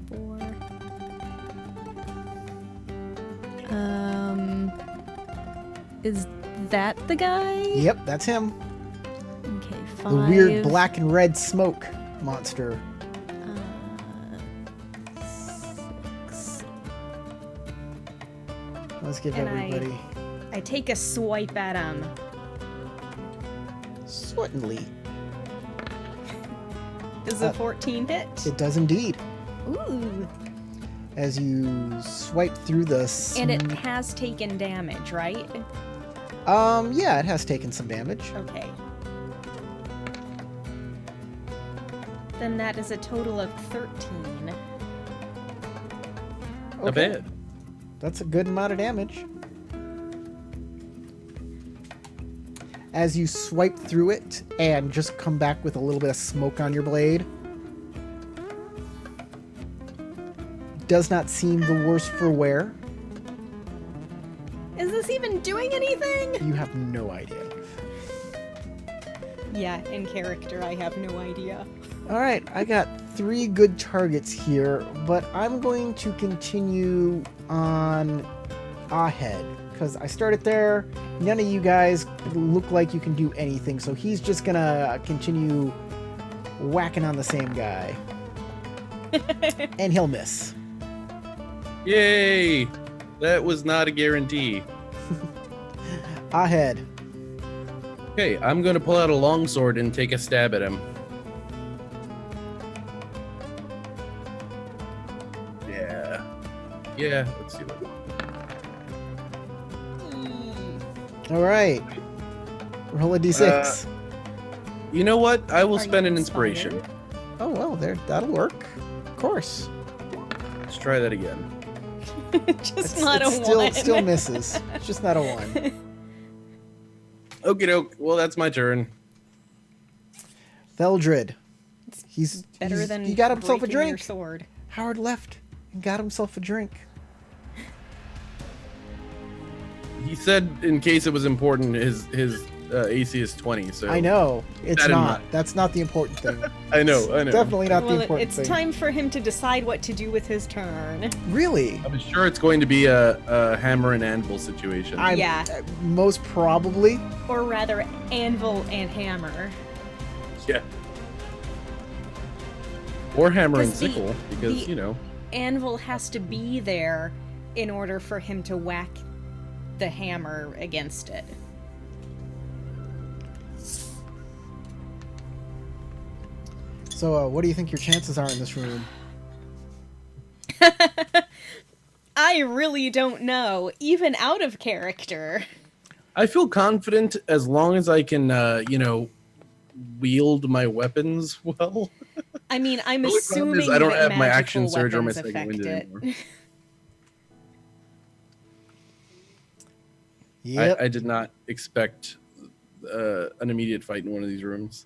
2, 4. Is that the guy? Yep, that's him. Okay, 5. The weird black and red smoke monster. 6. Let's give And everybody. I take a swipe at him. Certainly. Does a 14 hit? It does indeed. Ooh. As you swipe through the. And it has taken damage, right? Yeah, it has taken some damage. Okay. Then that is a total of 13. Not bad. That's a good amount of damage. As you swipe through it and just come back with a little bit of smoke on your blade. Does not seem the worse for wear. Is this even doing anything? You have no idea. Yeah, in character, I have no idea. Alright, I got 3 good targets here, but I'm going to continue on ahead. Because I started there, none of you guys look like you can do anything, so he's just gonna continue whacking on the same guy. And he'll miss. Yay! That was not a guarantee. Ahead. Okay, I'm going to pull out a longsword and take a stab at him. Yeah. Yeah, let's do it. Alright. Roll a d6. You know what? I will Are spend you an inspiration. inspired? Oh, well, there. That'll work. Of course. Let's try that again. Just not a still, 1. still misses. It's just not a 1. Okie doke. Well, that's my turn. Theldred. Better than he got himself a breaking your drink. sword. Howard left and got himself a drink. He said, in case it was important, his AC is 20. So I know. It's that in not. mind. That's not the important thing. I know. Definitely not the Well, important it's thing. time for him to decide what to do with his turn. Really? I'm sure it's going to be a hammer and anvil situation. Yeah. Most probably. Or rather, anvil and hammer. Yeah. Or hammer and 'Cause the- sickle, because the- Anvil has to be there in order for him to whack the hammer against it. So, what do you think your chances are in this room? I really don't know, even out of character. I feel confident as long as I can, wield my weapons well. I mean, I'm The only problem is assuming I don't that have my action magical surge or my weapons second affect wind it. anymore. Yep. I did not expect an immediate fight in one of these rooms.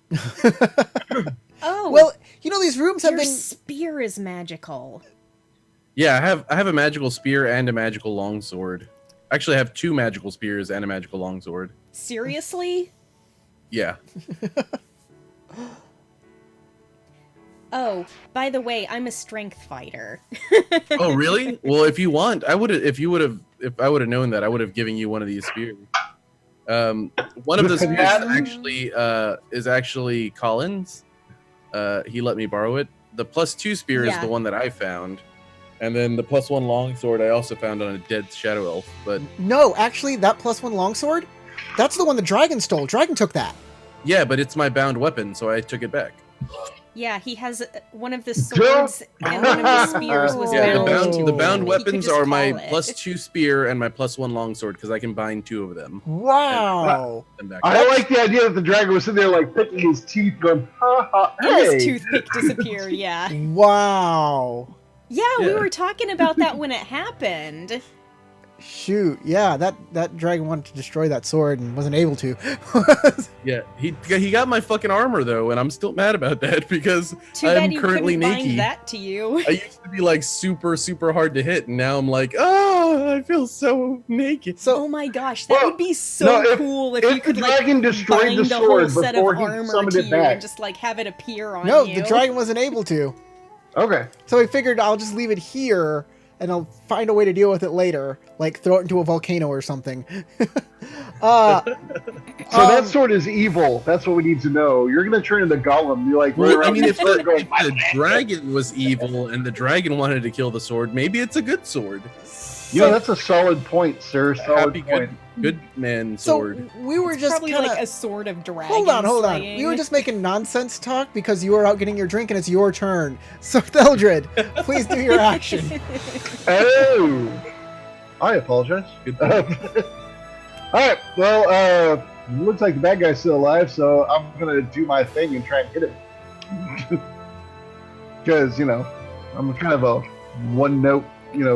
Oh, Well, these rooms have your been. spear is magical. Yeah, I have a magical spear and a magical longsword. Actually, I have 2 magical spears and a magical longsword. Seriously? Yeah. Oh, by the way, I'm a strength fighter. Oh, really? Well, if you want, if I would have known that, I would have given you one of these spears. One of the spears is actually Colin's. He let me borrow it. The +2 spear is Yeah. the one that I found, and then the +1 longsword I also found on a dead shadow elf. But No, actually, that +1 longsword, that's the one the dragon stole. Dragon took that. yeah, but it's my bound weapon, so I took it back. Yeah, he has one of the swords and one of the spears was Yeah, bound to the him. bound He could weapons just are my call it. +2 spear and my +1 longsword because I can bind 2 of them. Wow. Them back. I like the idea that the dragon was sitting there like picking his teeth, going, ha ha, And hey. his toothpick disappeared, yeah. Wow. Yeah, we Yeah. were talking about that when it happened. Shoot, yeah, that dragon wanted to destroy that sword and wasn't able to. Yeah, he got my fucking armor though, and I'm still mad about that because Too I'm bad you currently couldn't naked. bind that to you. I used to be like super, super hard to hit, and now I'm like, oh, I feel so naked. So Oh my gosh, that Well, would be so no, cool if if you the could like dragon destroyed the bind a whole sword set of before he armor summoned to it you back. and just like have it appear on no, you. the dragon wasn't able to. Okay. So I figured I'll just leave it here and I'll find a way to deal with it later, like throw it into a volcano or something. So that sword is evil. That's what we need to know. You're gonna turn into Gollum. You're like, Well, running I around mean, with if the sword going, the dragon was evil and the dragon wanted to kill the sword, maybe it's a good sword. you know, that's a solid point, sir. Solid Happy point. good man So sword. we were It's just probably kind like of a sword of dragon. hold on. slaying. We were just making nonsense talk because you were out getting your drink and it's your turn. So Theldred, please do your action. Oh, I apologize. Good All right. Well, looks like the bad guy's still alive, so I'm gonna do my thing and try and hit him. Because I'm kind of a one-note,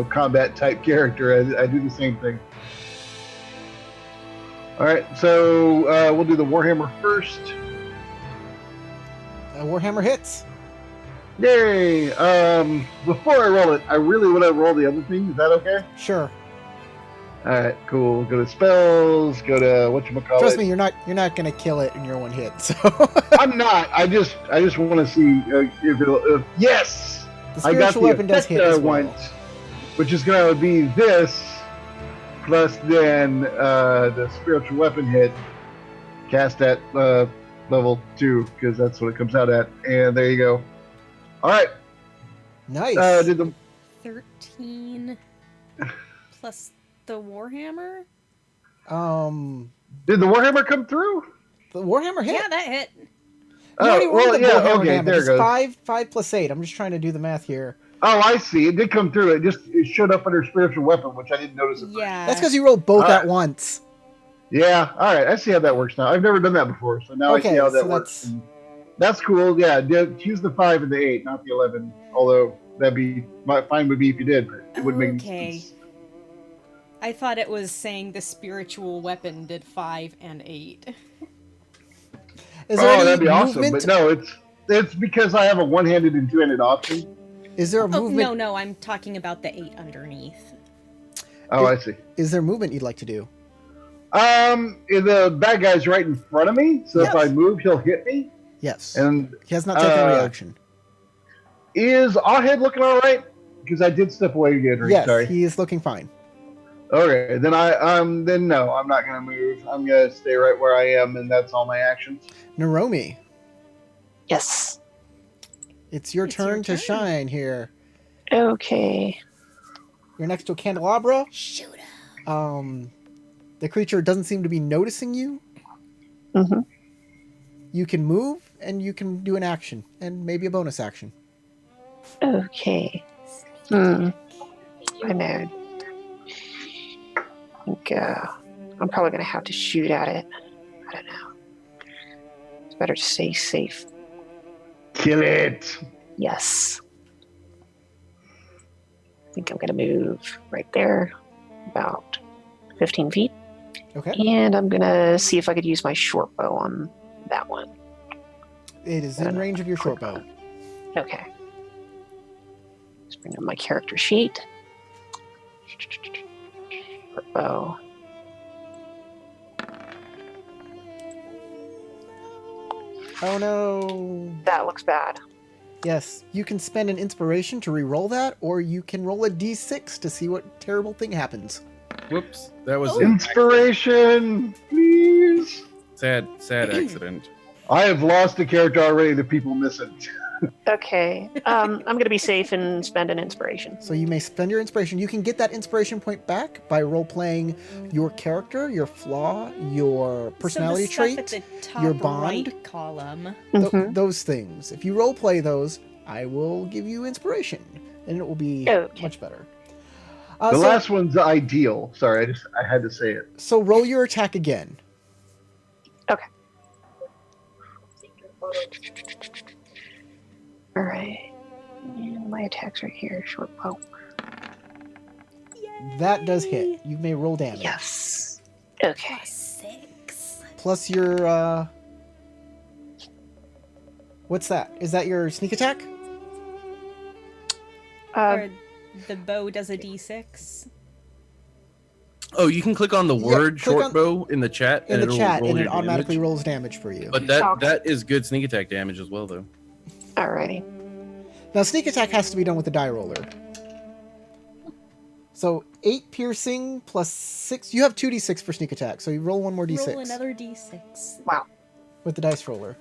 combat type character. I do the same thing. All right. So we'll do the Warhammer first. Warhammer hits. Yay! Before I roll it, I really want to roll the other thing. Is that okay? Sure. All right, cool. Go to spells. Go to whatchamacallit. Trust me, you're not gonna kill it in your one hit. So I'm not. I just want to see if it'll. Yes, the I got spiritual the weapon does effect hit I as well. want, which is gonna be this plus then the spiritual weapon hit cast at level 2 because that's what it comes out at. And there you go. All right. Nice. Did the 13 plus the Warhammer? Did the Warhammer come through? The Warhammer hit. Yeah, that hit. You already rolled the Warhammer okay, damage. there it It's goes. 5 plus 8. I'm just trying to do the math here. Oh, I see. It did come through. It showed up under spiritual weapon, which I didn't notice at first. Yeah. That's because you rolled both Alright. at once. Yeah, all right. I see how that works now. I've never done that before, so now I see Okay, how that so works. And that's cool. Yeah, choose the 5 and the 8, not the 11. Although that'd be fine with me if you did, but it wouldn't make Okay. any sense. I thought it was saying the spiritual weapon did 5 and 8. Is there any that'd be movement? awesome. But no, it's because I have a one-handed and two-handed option. Is there a Oh, movement? no, I'm talking about the 8 underneath. Oh, I see. Is there movement you'd like to do? The bad guy's right in front of me, so Yes. if I move, he'll hit me. Yes. And He has not taken a reaction. is Ahead looking all right? Because I did step away again. Right? Yes, Sorry. he is looking fine. Okay, then no, I'm not gonna move. I'm gonna stay right where I am, and that's all my actions. Naromi, Yes. it's your It's turn your to turn. shine here. Okay. You're next to a candelabra. Shoot him. The creature doesn't seem to be noticing you. Mm-hmm. You can move, and you can do an action, and maybe a bonus action. Okay. I know. I think I'm probably going to have to shoot at it. I don't know. It's better to stay safe. Kill it. Yes. I think I'm going to move right there, about 15 feet. Okay. And I'm going to see if I could use my short bow on that one. It is in range of your short bow. Okay. Let's bring up my character sheet. Short bow. Oh no. That looks bad. Yes, you can spend an inspiration to re-roll that, or you can roll a d6 to see what terrible thing happens. Whoops, that was Oh. an Inspiration, please. sad accident. I have lost a character already that people miss it. Okay. I'm going to be safe and spend an inspiration. So you may spend your inspiration. You can get that inspiration point back by role-playing your character, your flaw, your personality so the trait, stuff at the top your bond. right column. Mhm. Those things. If you role-play those, I will give you inspiration, and it will be Okay. much better. The last one's ideal. Sorry, I had to say it. So roll your attack again. Okay. All right. And my attack's right here. Short bow. That does hit. You may roll damage. Yes. Okay. +6. Plus your, what's that? Is that your sneak attack? Or the bow does a d6. Oh, you can click on the word click short on- bow in the chat, In the it'll chat, roll and it your automatically damage. rolls damage for you. But that is good sneak attack damage as well, though. Alrighty. Now, sneak attack has to be done with the die roller. So, 8 piercing plus 6. You have 2d6 for sneak attack, so you roll one more d6 Roll another d6. Wow. with the dice roller.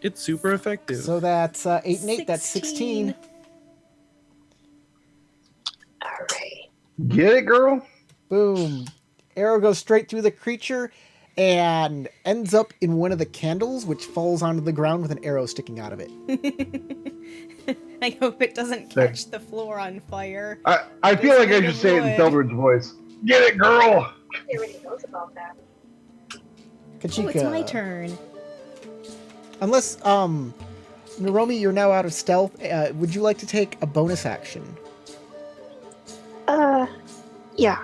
It's super effective. So that's 8 and 8, that's 16. Alright. Get it, girl? Boom. Arrow goes straight through the creature and ends up in one of the candles, which falls onto the ground with an arrow sticking out of it. I hope it doesn't catch the floor on fire. I feel like I should say it in Feldred's voice. Get it, girl! Everybody knows about that. Kachika. Oh, it's my turn. Unless, Naromi, you're now out of stealth. Would you like to take a bonus action? Yeah.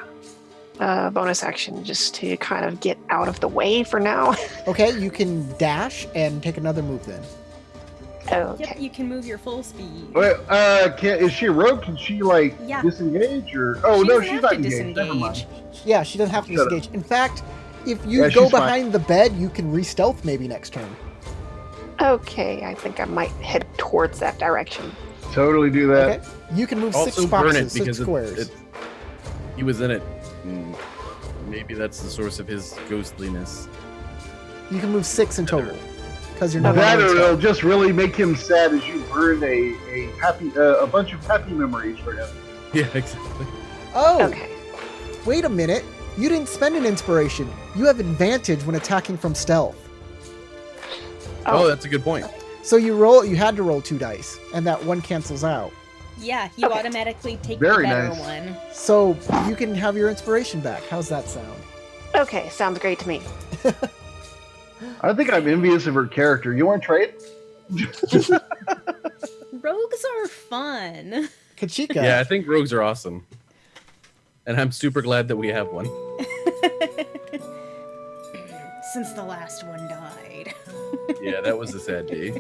Bonus action just to kind of get out of the way for now. Okay, you can dash and take another move then. Okay. Yep, you can move your full speed. Wait, is she a rogue? Can she, like, Yeah. disengage? Or Oh, She no, doesn't she's have not to engaged. Never mind. disengage. Yeah, she doesn't have to Shut up. disengage. In fact, if you Yeah, go she's fine. behind the bed, you can re-stealth maybe next turn. Okay, I think I might head towards that direction. Totally do that. Okay, you can move Also 6 burn boxes, it 6 because squares. he was in it. Maybe that's the source of his ghostliness. You can move 6 in total because you're not. That allowed or to it'll just really make him sad as you burn a bunch of happy memories for him. Yeah, exactly. Oh, Okay. wait a minute! You didn't spend an inspiration. You have advantage when attacking from stealth. Oh, that's a good point. So you had to roll 2 dice, and that one cancels out. Yeah, you Okay. automatically take Very the better nice. one. So you can have your inspiration back. How's that sound? Okay, sounds great to me. I think I'm envious of her character. You want to trade? Rogues are fun. Kachika. Yeah, I think rogues are awesome. And I'm super glad that we have one. Since the last one died. Yeah, that was a sad day.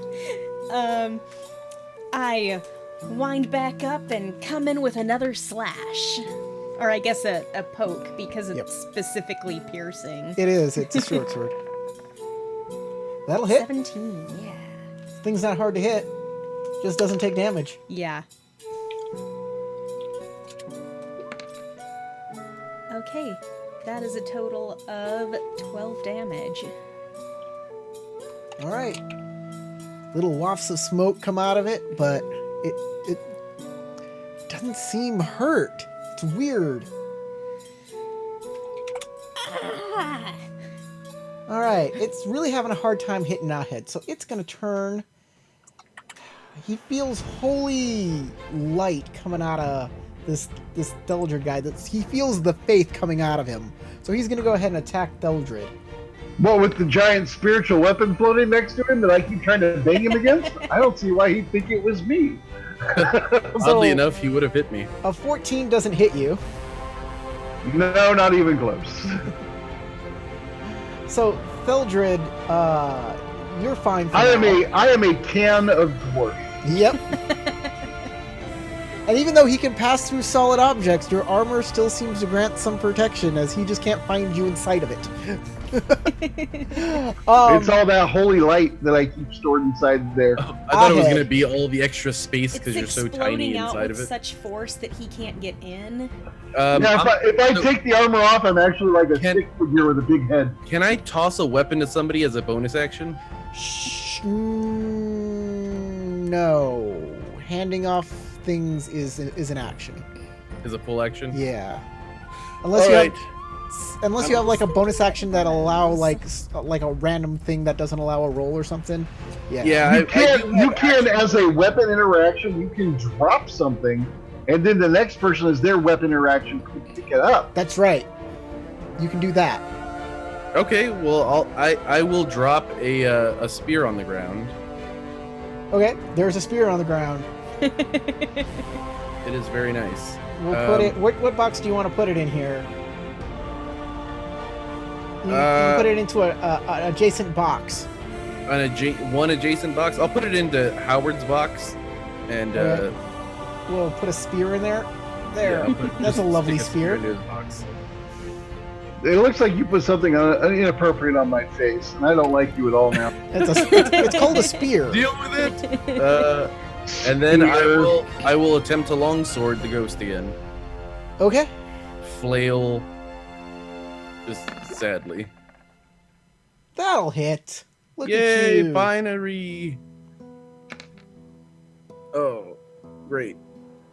I wind back up and come in with another slash. Or I guess a poke, because it's Yep. specifically piercing. It is. It's a short sword. That'll hit. 17, yeah. Thing's not hard to hit. Just doesn't take damage. Yeah. Okay, that is a total of 12 damage. All right. Little wafts of smoke come out of it, but it doesn't seem hurt. It's weird. Ah! All right. It's really having a hard time hitting Nahid, so it's going to turn. He feels holy light coming out of this Theldred guy. He feels the faith coming out of him. So he's going to go ahead and attack Theldred. What, with the giant spiritual weapon floating next to him that I keep trying to bang him against? I don't see why he'd think it was me. Oddly enough, he would have hit me. A 14 doesn't hit you. No, not even close. So, Theldred, you're fine for I now. am a can of dwarf. Yep. And even though he can pass through solid objects, your armor still seems to grant some protection, as he just can't find you inside of it. It's all that holy light that I keep stored inside there. I thought it was Ahid. going to be all the extra space It's because you're so exploding tiny out inside with of it. such force that he can't get in. Yeah, if I so- take the armor off, I'm actually like a Can- stick figure with a big head. Can I toss a weapon to somebody as a bonus action? No. Handing off things is an action. As a full action? Yeah. Unless All you right. have like a bonus action that allow like a random thing that doesn't allow a roll or something. Yeah. Yeah, You can, as a weapon interaction, you can drop something, and then the next person is their weapon interaction to pick it up. That's right. You can do that. Okay, well, I will drop a spear on the ground. Okay, there's a spear on the ground. It is very nice. We'll put it. What box do you want to put it in here? You can put it into an adjacent box. One adjacent box. I'll put it into Howard's box, and we'll put a spear in there. There, yeah, that's a lovely stick spear. into his box. It looks like you put something inappropriate on my face, and I don't like you at all now. It's called a spear. Deal with it. And then I will attempt to longsword the ghost again. Okay. Flail. Just sadly. That'll hit. Look at Yay, you. binary. Oh, great.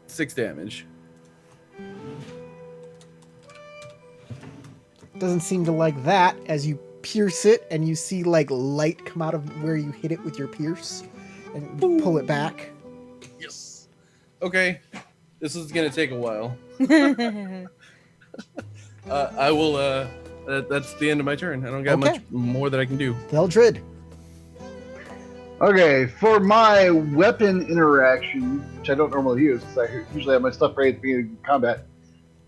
6 damage. Doesn't seem to like that as you pierce it and you see like light come out of where you hit it with your pierce and pull it back. Yes. Okay. This is going to take a while. I will, that's the end of my turn. I don't got much more that I can do. Eldred. Okay, for my weapon interaction, which I don't normally use because I usually have my stuff ready at the beginning of combat,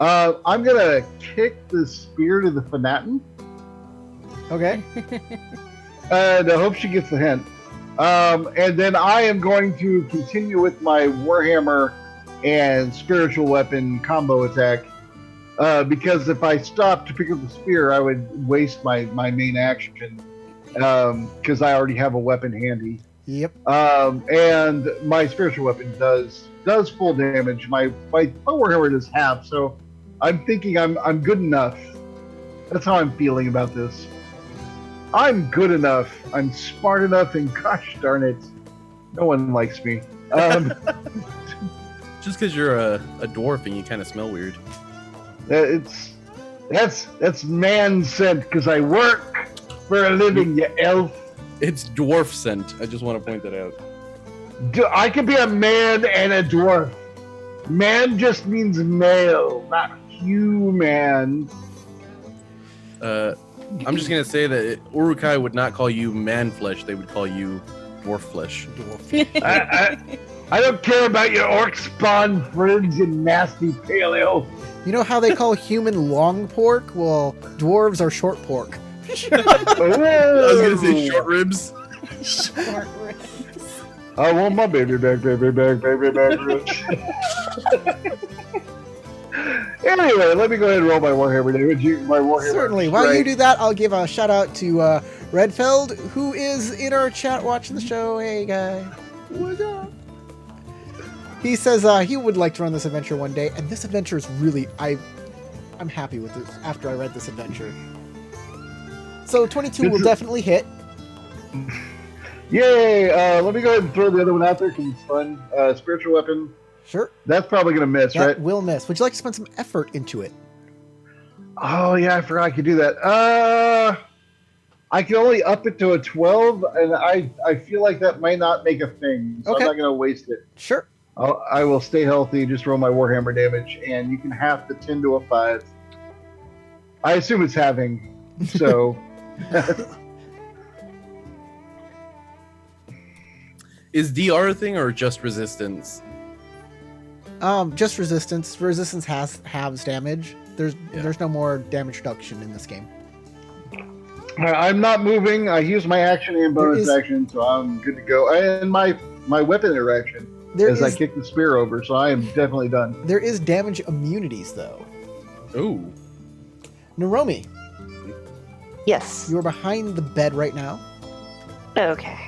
I'm going to kick the spear to the Fanatin. Okay. And I hope she gets the hint. And then I am going to continue with my Warhammer and spiritual weapon combo attack. Because if I stopped to pick up the spear, I would waste my main action. Because I already have a weapon handy. Yep. And my spiritual weapon does full damage. My Warhammer does half, so I'm thinking I'm good enough. That's how I'm feeling about this. I'm good enough. I'm smart enough, and gosh darn it, no one likes me. Just because you're a dwarf and you kind of smell weird. That's man scent because I work for a living, you elf. It's dwarf scent. I just want to point that out. I could be a man and a dwarf. Man just means male, not human. I'm just gonna say that Urukai would not call you man flesh; they would call you dwarf flesh. I don't care about your orc spawn friends, you nasty paleo. You know how they call human long pork? Well, dwarves are short pork. I was gonna say short ribs. Short ribs. I want my baby back, baby back, baby back. Anyway, let me go ahead and roll my Warhammer damage. My Warhammer. Certainly. While you do that, I'll give a shout out to Redfeld, who is in our chat watching the show. Hey, guy. What's up? He says he would like to run this adventure one day, and this adventure is really... I'm happy with it after I read this adventure. So 22 will definitely hit. Yay! Let me go ahead and throw the other one out there because it's fun. Spiritual weapon. Sure. That's probably going to miss, that right? Will miss. Would you like to spend some effort into it? Oh, yeah, I forgot I could do that. I can only up it to a 12, and I feel like that might not make a thing, so Okay. I'm not going to waste it. Sure. I will stay healthy, just roll my Warhammer damage, and you can half the 10 to a 5. I assume it's halving, so... Is DR a thing or just resistance? Just resistance. Resistance halves damage. There's no more damage reduction in this game. I'm not moving. I use my action and bonus action, so I'm good to go. And my weapon interaction I kick the spear over, so I am definitely done. There is damage immunities, though. Ooh. Naromi, Yes. you are behind the bed right now. Okay.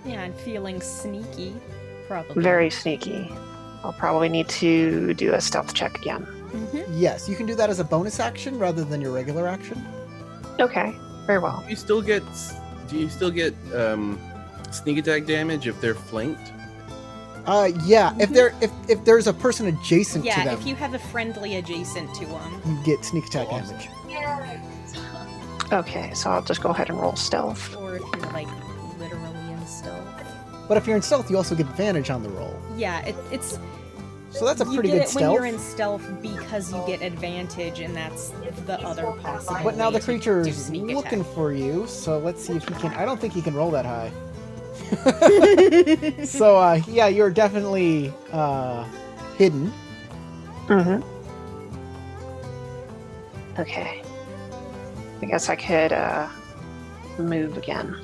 Yeah, I'm feeling sneaky. Probably. Very sneaky. I'll probably need to do a stealth check again. Mm-hmm. Yes, you can do that as a bonus action rather than your regular action. Okay. Very well. Do you still get sneak attack damage if they're flanked? Yeah. If there's a person adjacent to Yeah, them, if you have a friendly adjacent to them. you get sneak attack damage. Okay, so I'll just go ahead and roll stealth. Or if you're, like, literally in stealth. But if you're in stealth, you also get advantage on the roll. Yeah, it's... So that's a pretty you good get it stealth. when you're in stealth because you get advantage, and that's the other possibility. But now the to creature do is sneak looking attack. for you, so let's see if he can... I don't think he can roll that high. So, yeah, you're definitely hidden. Mm-hmm. Okay. I guess I could move again.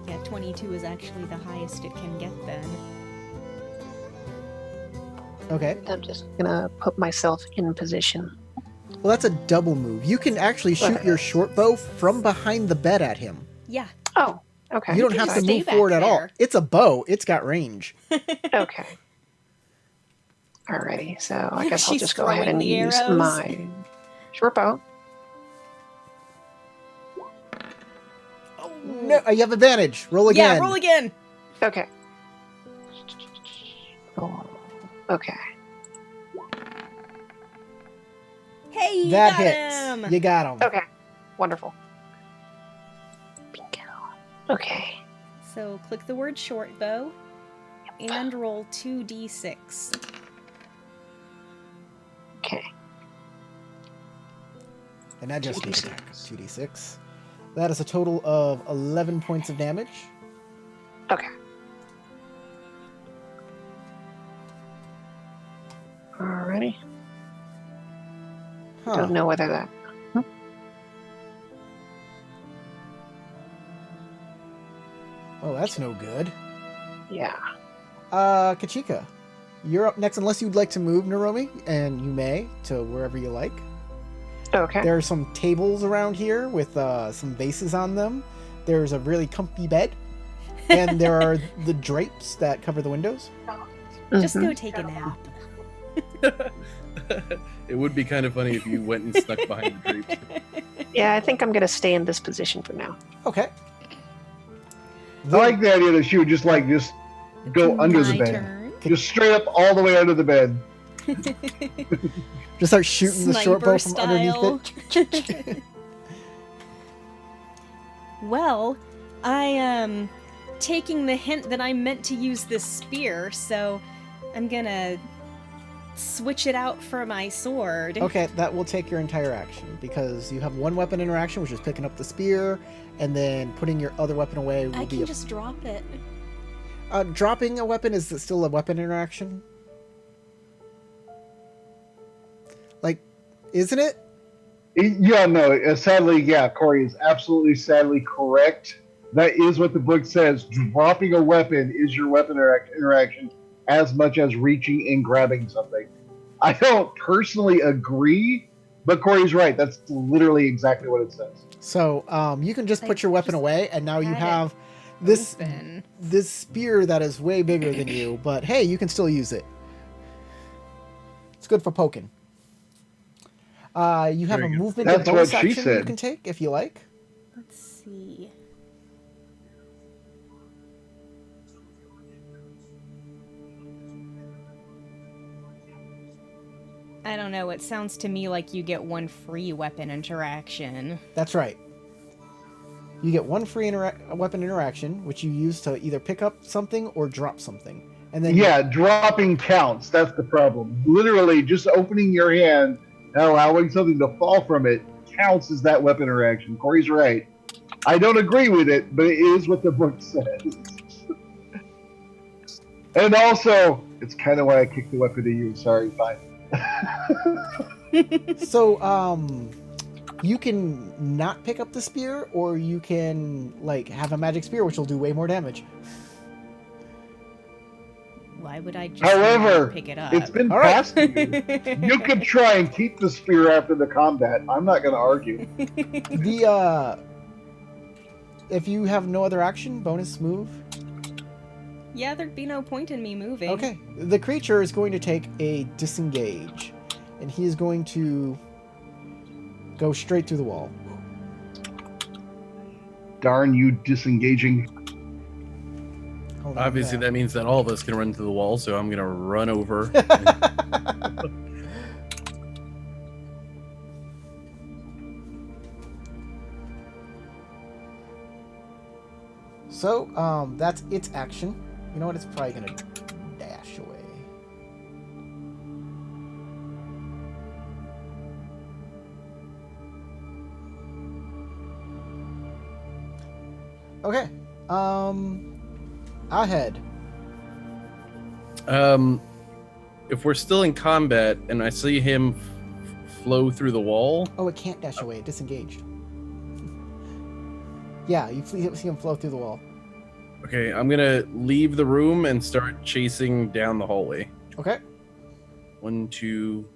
Yeah, 22 is actually the highest it can get then. Okay. I'm just gonna put myself in position. Well, that's a double move. You can actually shoot Okay. your short bow from behind the bed at him. Yeah. Oh, okay. You don't can have just to stay move back forward at all. there. It's a bow. It's got range. Okay. Alrighty, so I guess I'll She's just go ahead throwing and the use arrows. my short bow. No, you have advantage. Roll again. Yeah, roll again. Okay. Oh, okay. Hey, you That got hits. him. You got him. Okay. Wonderful. Bingo. Okay. So click the word short bow and roll 2d6. Okay. And that just 2d6. attack. 2d6. That is a total of 11 points of damage. Okay. Alrighty. Huh. Don't know whether that. Well, that's no good. Yeah. Kachika, you're up next, unless you'd like to move, Naromi, and you may, to wherever you like. Okay. There are some tables around here with some vases on them. There's a really comfy bed. And there are the drapes that cover the windows. Just Mhm. go take a nap. It would be kind of funny if you went and snuck behind the drapes. Yeah, I think I'm gonna stay in this position for now. Okay. I like the idea that she would just go under the My bed. turn. Just straight up all the way under the bed. Just start shooting the short bow from Sniper underneath it. Well, I am taking the hint that I'm meant to use this spear, so I'm gonna switch it out for my sword. Okay, that will take your entire action because you have one weapon interaction, which is picking up the spear, and then putting your other weapon away will I be can just drop it. dropping a weapon. Is it still a weapon interaction? Like, isn't it? Yeah, no. Sadly, yeah, Corey is absolutely sadly correct. That is what the book says. Dropping a weapon is your weapon interaction as much as reaching and grabbing something. I don't personally agree, but Corey's right. That's literally exactly what it says. So you can just I put your weapon just away, and now you had it have this Open. this spear that is way bigger than you. But hey, you can still use it. It's good for poking. You have Very a good. movement That's and bonus what she action you said. can take if you like. Let's see. I don't know, it sounds to me like you get one free weapon interaction. That's right. You get one free weapon interaction, which you use to either pick up something or drop something. And then Yeah, dropping counts. That's the problem. Literally, just opening your hand and allowing something to fall from it counts as that weapon interaction. Corey's right. I don't agree with it, but it is what the book says. And also, it's kind of why I kicked the weapon to you. Sorry, fine. So, you can not pick up the spear, or you can, like, have a magic spear, which will do way more damage. Why would I just However, not pick it up? it's been All right. passed to you. You could try and keep the spear after the combat. I'm not going to argue. If you have no other action, bonus move. Yeah, there'd be no point in me moving. Okay. The creature is going to take a disengage, and he is going to go straight through the wall. Darn you, disengaging. Hold on, Obviously, yeah. that means that all of us can run to the wall, so I'm going to run over. So, that's its action. You know what? It's probably going to dash away. Okay. Ahead. if we're still in combat and I see him flow through the wall. Oh, it can't dash away. It disengaged. Yeah, you see him flow through the wall. Okay, I'm gonna leave the room and start chasing down the hallway. Okay. 1, 2,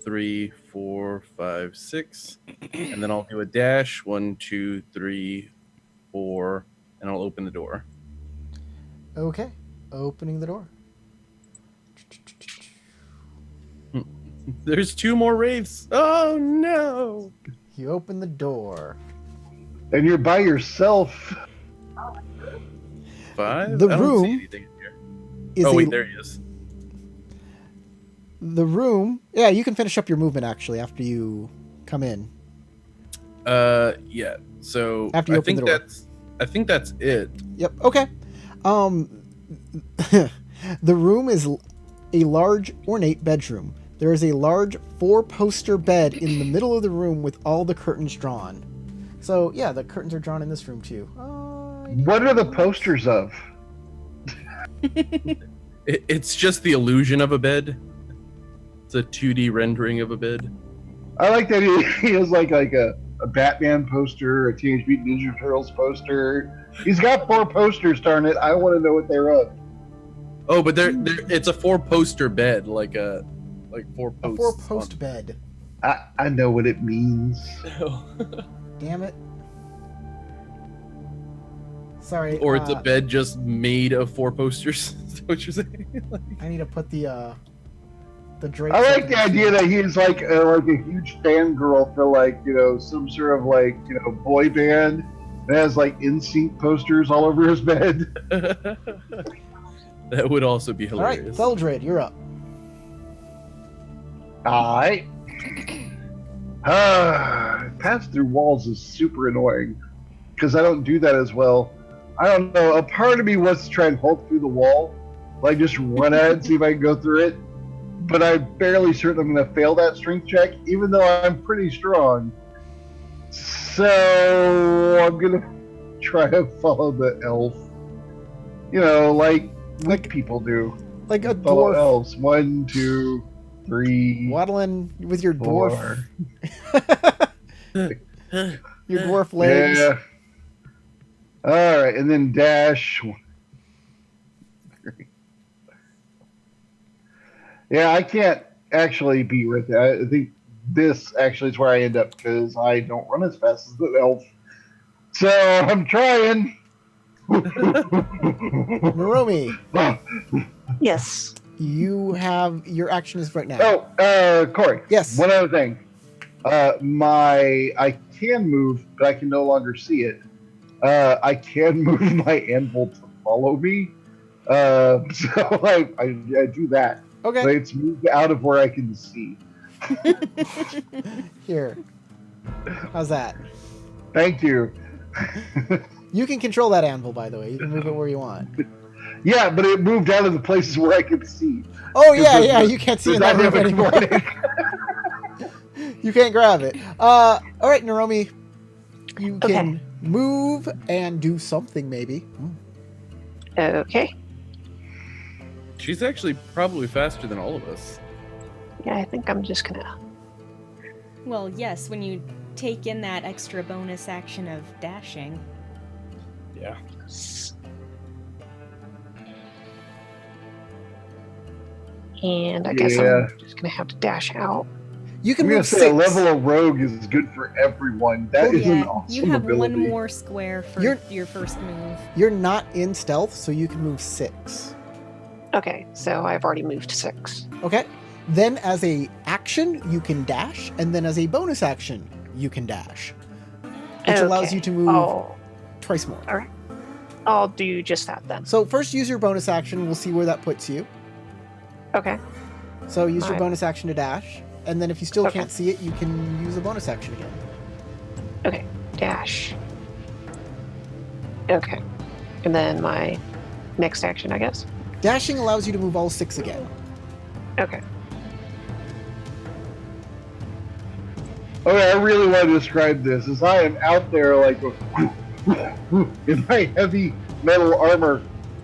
3, 4, 5, 6, and then I'll do a dash. 1, 2, 3, 4, and I'll open the door. Okay. Opening the door. There's 2 more wraiths. Oh no! You open the door. And you're by yourself. 5. The I don't room see anything in here. Is Oh wait, a- there he is. The room. Yeah, you can finish up your movement actually after you come in. Yeah. So After you I open think the door. that's it. Yep. Okay. The room is a large, ornate bedroom. There is a large 4-poster bed in the middle of the room with all the curtains drawn. So yeah, the curtains are drawn in this room too. What are the posters of? It's just the illusion of a bed. It's a 2D rendering of a bed. I like that he has like a Batman poster, a Teenage Mutant Ninja Turtles poster. He's got 4 posters, darn it. I want to know what they're of. Oh, but it's a 4-poster bed, like 4 A posts. 4-post bed. I know what it means. Damn it. Sorry. Or it's a bed just made of 4 posters. Is that what you're saying? I need to put the drapes. I like the idea that he's like a huge fangirl for some sort of boy band that has like NSYNC posters all over his bed. That would also be All right, hilarious. Theldred, you're up. Alright. Pass through walls is super annoying because I don't do that as well. I don't know. A part of me wants to try and hold through the wall, like just run at it and see if I can go through it. But I'm fairly certain I'm going to fail that strength check, even though I'm pretty strong. So I'm going to try to follow the elf. Like people do. Like a Follow dwarf elves. 1, 2, 3. waddling with your dwarf, 4. your dwarf legs. Yeah. All right, and then dash. Yeah, I can't actually be with it. I think this actually is where I end up because I don't run as fast as the elf. So I'm trying. Naromi, Yes. you have your action is right now. Oh, Corey. Yes. One other thing. I can move, but I can no longer see it. I can move my anvil to follow me. So I do that. Okay. But it's moved out of where I can see. Here. How's that? Thank you. You can control that anvil, by the way. You can move it where you want. Yeah, but it moved out of the places where I could see. Oh yeah, you can't see in that room anymore. You can't grab it. All right, Naromi, you can move and do something maybe. Okay. She's actually probably faster than all of us. Yeah, I think I'm just gonna. Well, yes, when you take in that extra bonus action of dashing. Yeah. And I guess Yeah. I'm just gonna have to dash out. You can I'm gonna move say 6. a level of rogue is good for everyone. That is an Yeah, awesome you have ability. one more square for You're- your first move. You're not in stealth, so you can move 6. Okay, so I've already moved 6. Okay. Then as a action, you can dash, and then as a bonus action, you can dash, which allows Okay. you to move Oh, twice more. all right. I'll do just that then. So first use your bonus action. We'll see where that puts you. Okay. So use your Alright. bonus action to dash, and then if you still Okay. can't see it, you can use a bonus action again. Okay. Dash. Okay. And then my next action, I guess. Dashing allows you to move all 6 again. Okay. Okay, I really want to describe this as I am out there like in my heavy metal armor,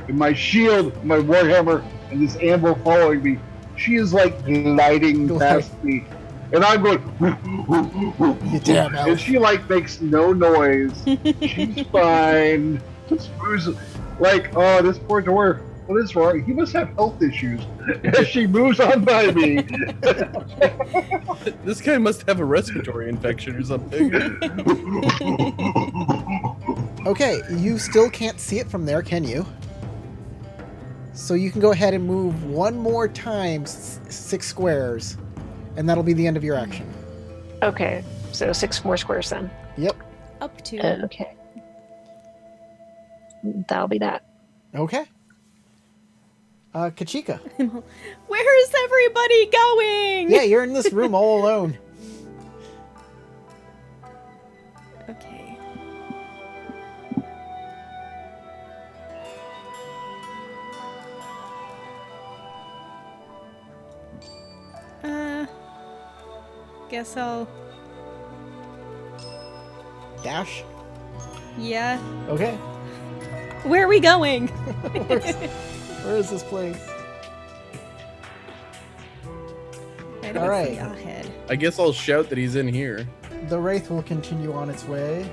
in my shield, my warhammer, and this amble following me. She is like gliding past me, and I'm going. You damn elf. And she like makes no noise. She's fine. Smooth. Like, oh, this poor dwarf. What is wrong? He must have health issues. As she moves on by me. This guy must have a respiratory infection or something. Okay, you still can't see it from there, can you? So you can go ahead and move one more time 6 squares, and that'll be the end of your action. Okay, so 6 more squares then. Yep. Up to. Okay. That'll be that. Okay. Kachika. Where is everybody going? Yeah, you're in this room all alone. Okay. Guess I'll. Dash. Yeah. Okay. Where are we going? Where is this place? I don't All right. see ahead. I guess I'll shout that he's in here. The wraith will continue on its way.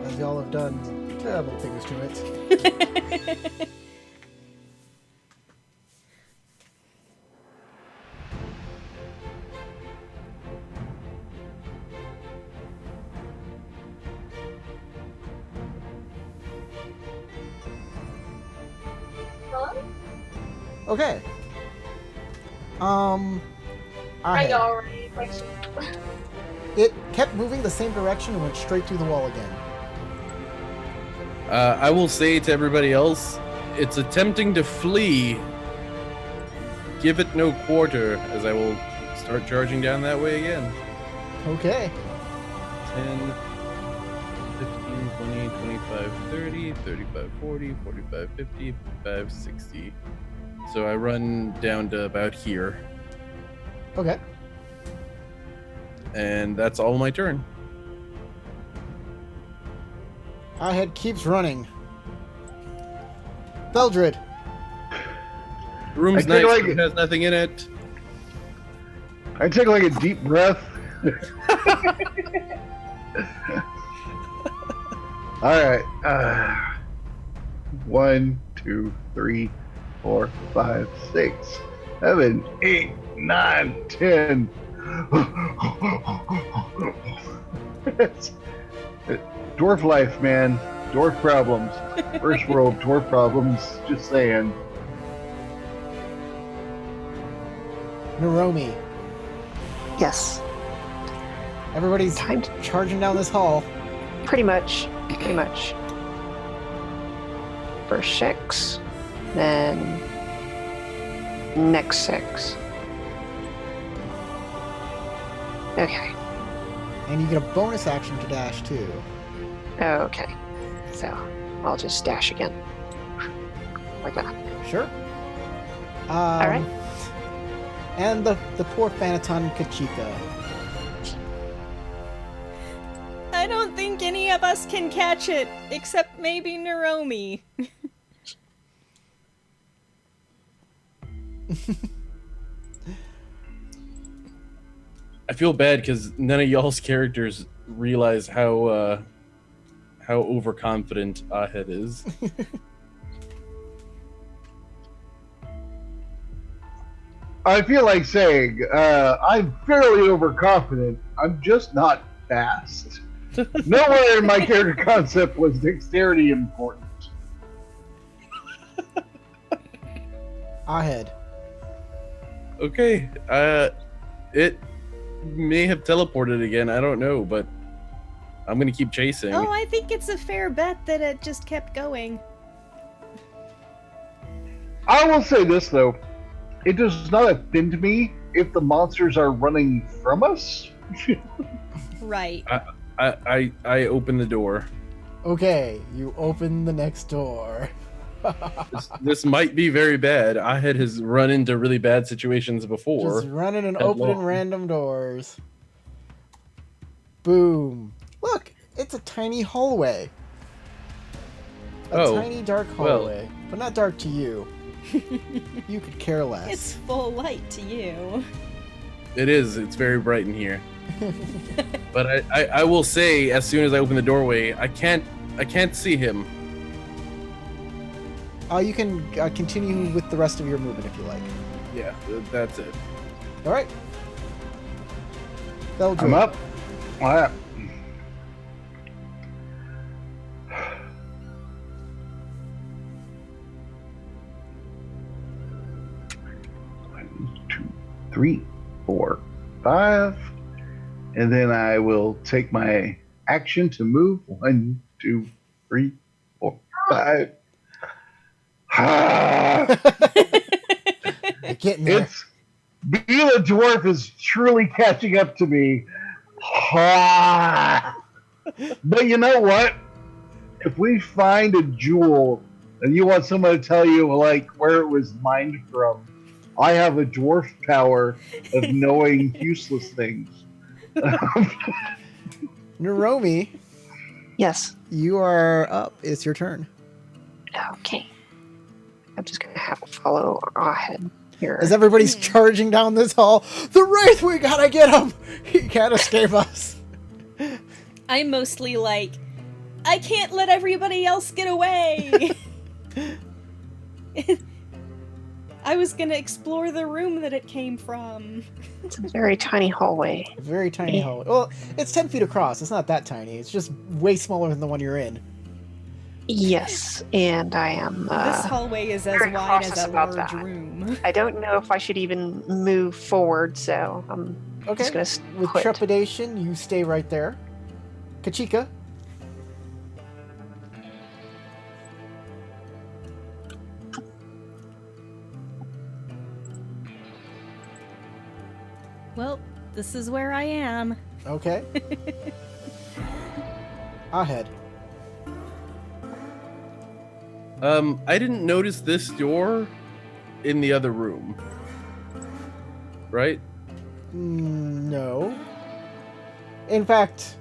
As y'all have done terrible things to it. Okay. I Ahead. know, right? Like, It kept moving the same direction and went straight through the wall again. I will say to everybody else, it's attempting to flee. Give it no quarter, as I will start charging down that way again. Okay. 10, 15, 20, 25, 30, 35, 40, 45, 50, 55, 60. So I run down to about here, Okay. and that's all my turn. Ahead keeps running. Beldred. The room's I nice, think like but it has nothing in it. I take like a deep breath. All right. 1, 2, 3, 4, 5, 6, 7, 8, 9, 10. Dwarf life, man. Dwarf problems. First world dwarf problems. Just saying. Naromi. Yes. Everybody's Time to- charging down this hall. Pretty much. Pretty much. First 6. Then next 6. Okay. And you get a bonus action to dash too. Okay. So I'll just dash again. Like that. Sure. All right. And the poor Thanaton Kachika. I don't think any of us can catch it, except maybe Naromi. I feel bad because none of y'all's characters realize how overconfident Ahead is. I feel like saying, I'm fairly overconfident. I'm just not fast. Nowhere in my character concept was dexterity important. Ahead. Okay, it may have teleported again. I don't know, but I'm gonna keep chasing. Oh, I think it's a fair bet that it just kept going. I will say this though, it does not offend me if the monsters are running from us. Right. I open the door. Okay, you open the next door. This might be very bad. Ahead has run into really bad situations before. Just running and Headlong. opening random doors. Boom. Look, it's a tiny hallway. A Oh, tiny dark well. hallway, but not dark to you. You could care less. It's full light to you. It is. It's very bright in here. But I will say, as soon as I open the doorway, I can't see him. You can continue with the rest of your movement if you like. Yeah, that's it. All right. That'll do I'm it. up. All right. One, 2, 3, 4, 5. And then I will take my action to move. 1, 2, 3, 4, 5. Getting there. It's being a dwarf is truly catching up to me. But you know what? If we find a jewel and you want someone to tell you like where it was mined from, I have a dwarf power of knowing useless things. Naromi, Yes. you are up. It's your turn. Okay. I'm just gonna have to follow ahead here. As everybody's charging down this hall, the Wraith, we gotta get him! He can't escape us. I'm mostly like, I can't let everybody else get away. I was gonna explore the room that it came from. It's a very tiny hallway. Very tiny hallway. Well, it's 10 feet across. It's not that tiny. It's just way smaller than the one you're in. Yes, and I am. This hallway is as very wide as cautious a about large that. room. I don't know if I should even move forward, so I'm Okay. just gonna With quit. trepidation, you stay right there. Kachika, Well, this is where I am. okay. Ahead. I didn't notice this door in the other room. Right? No. In fact,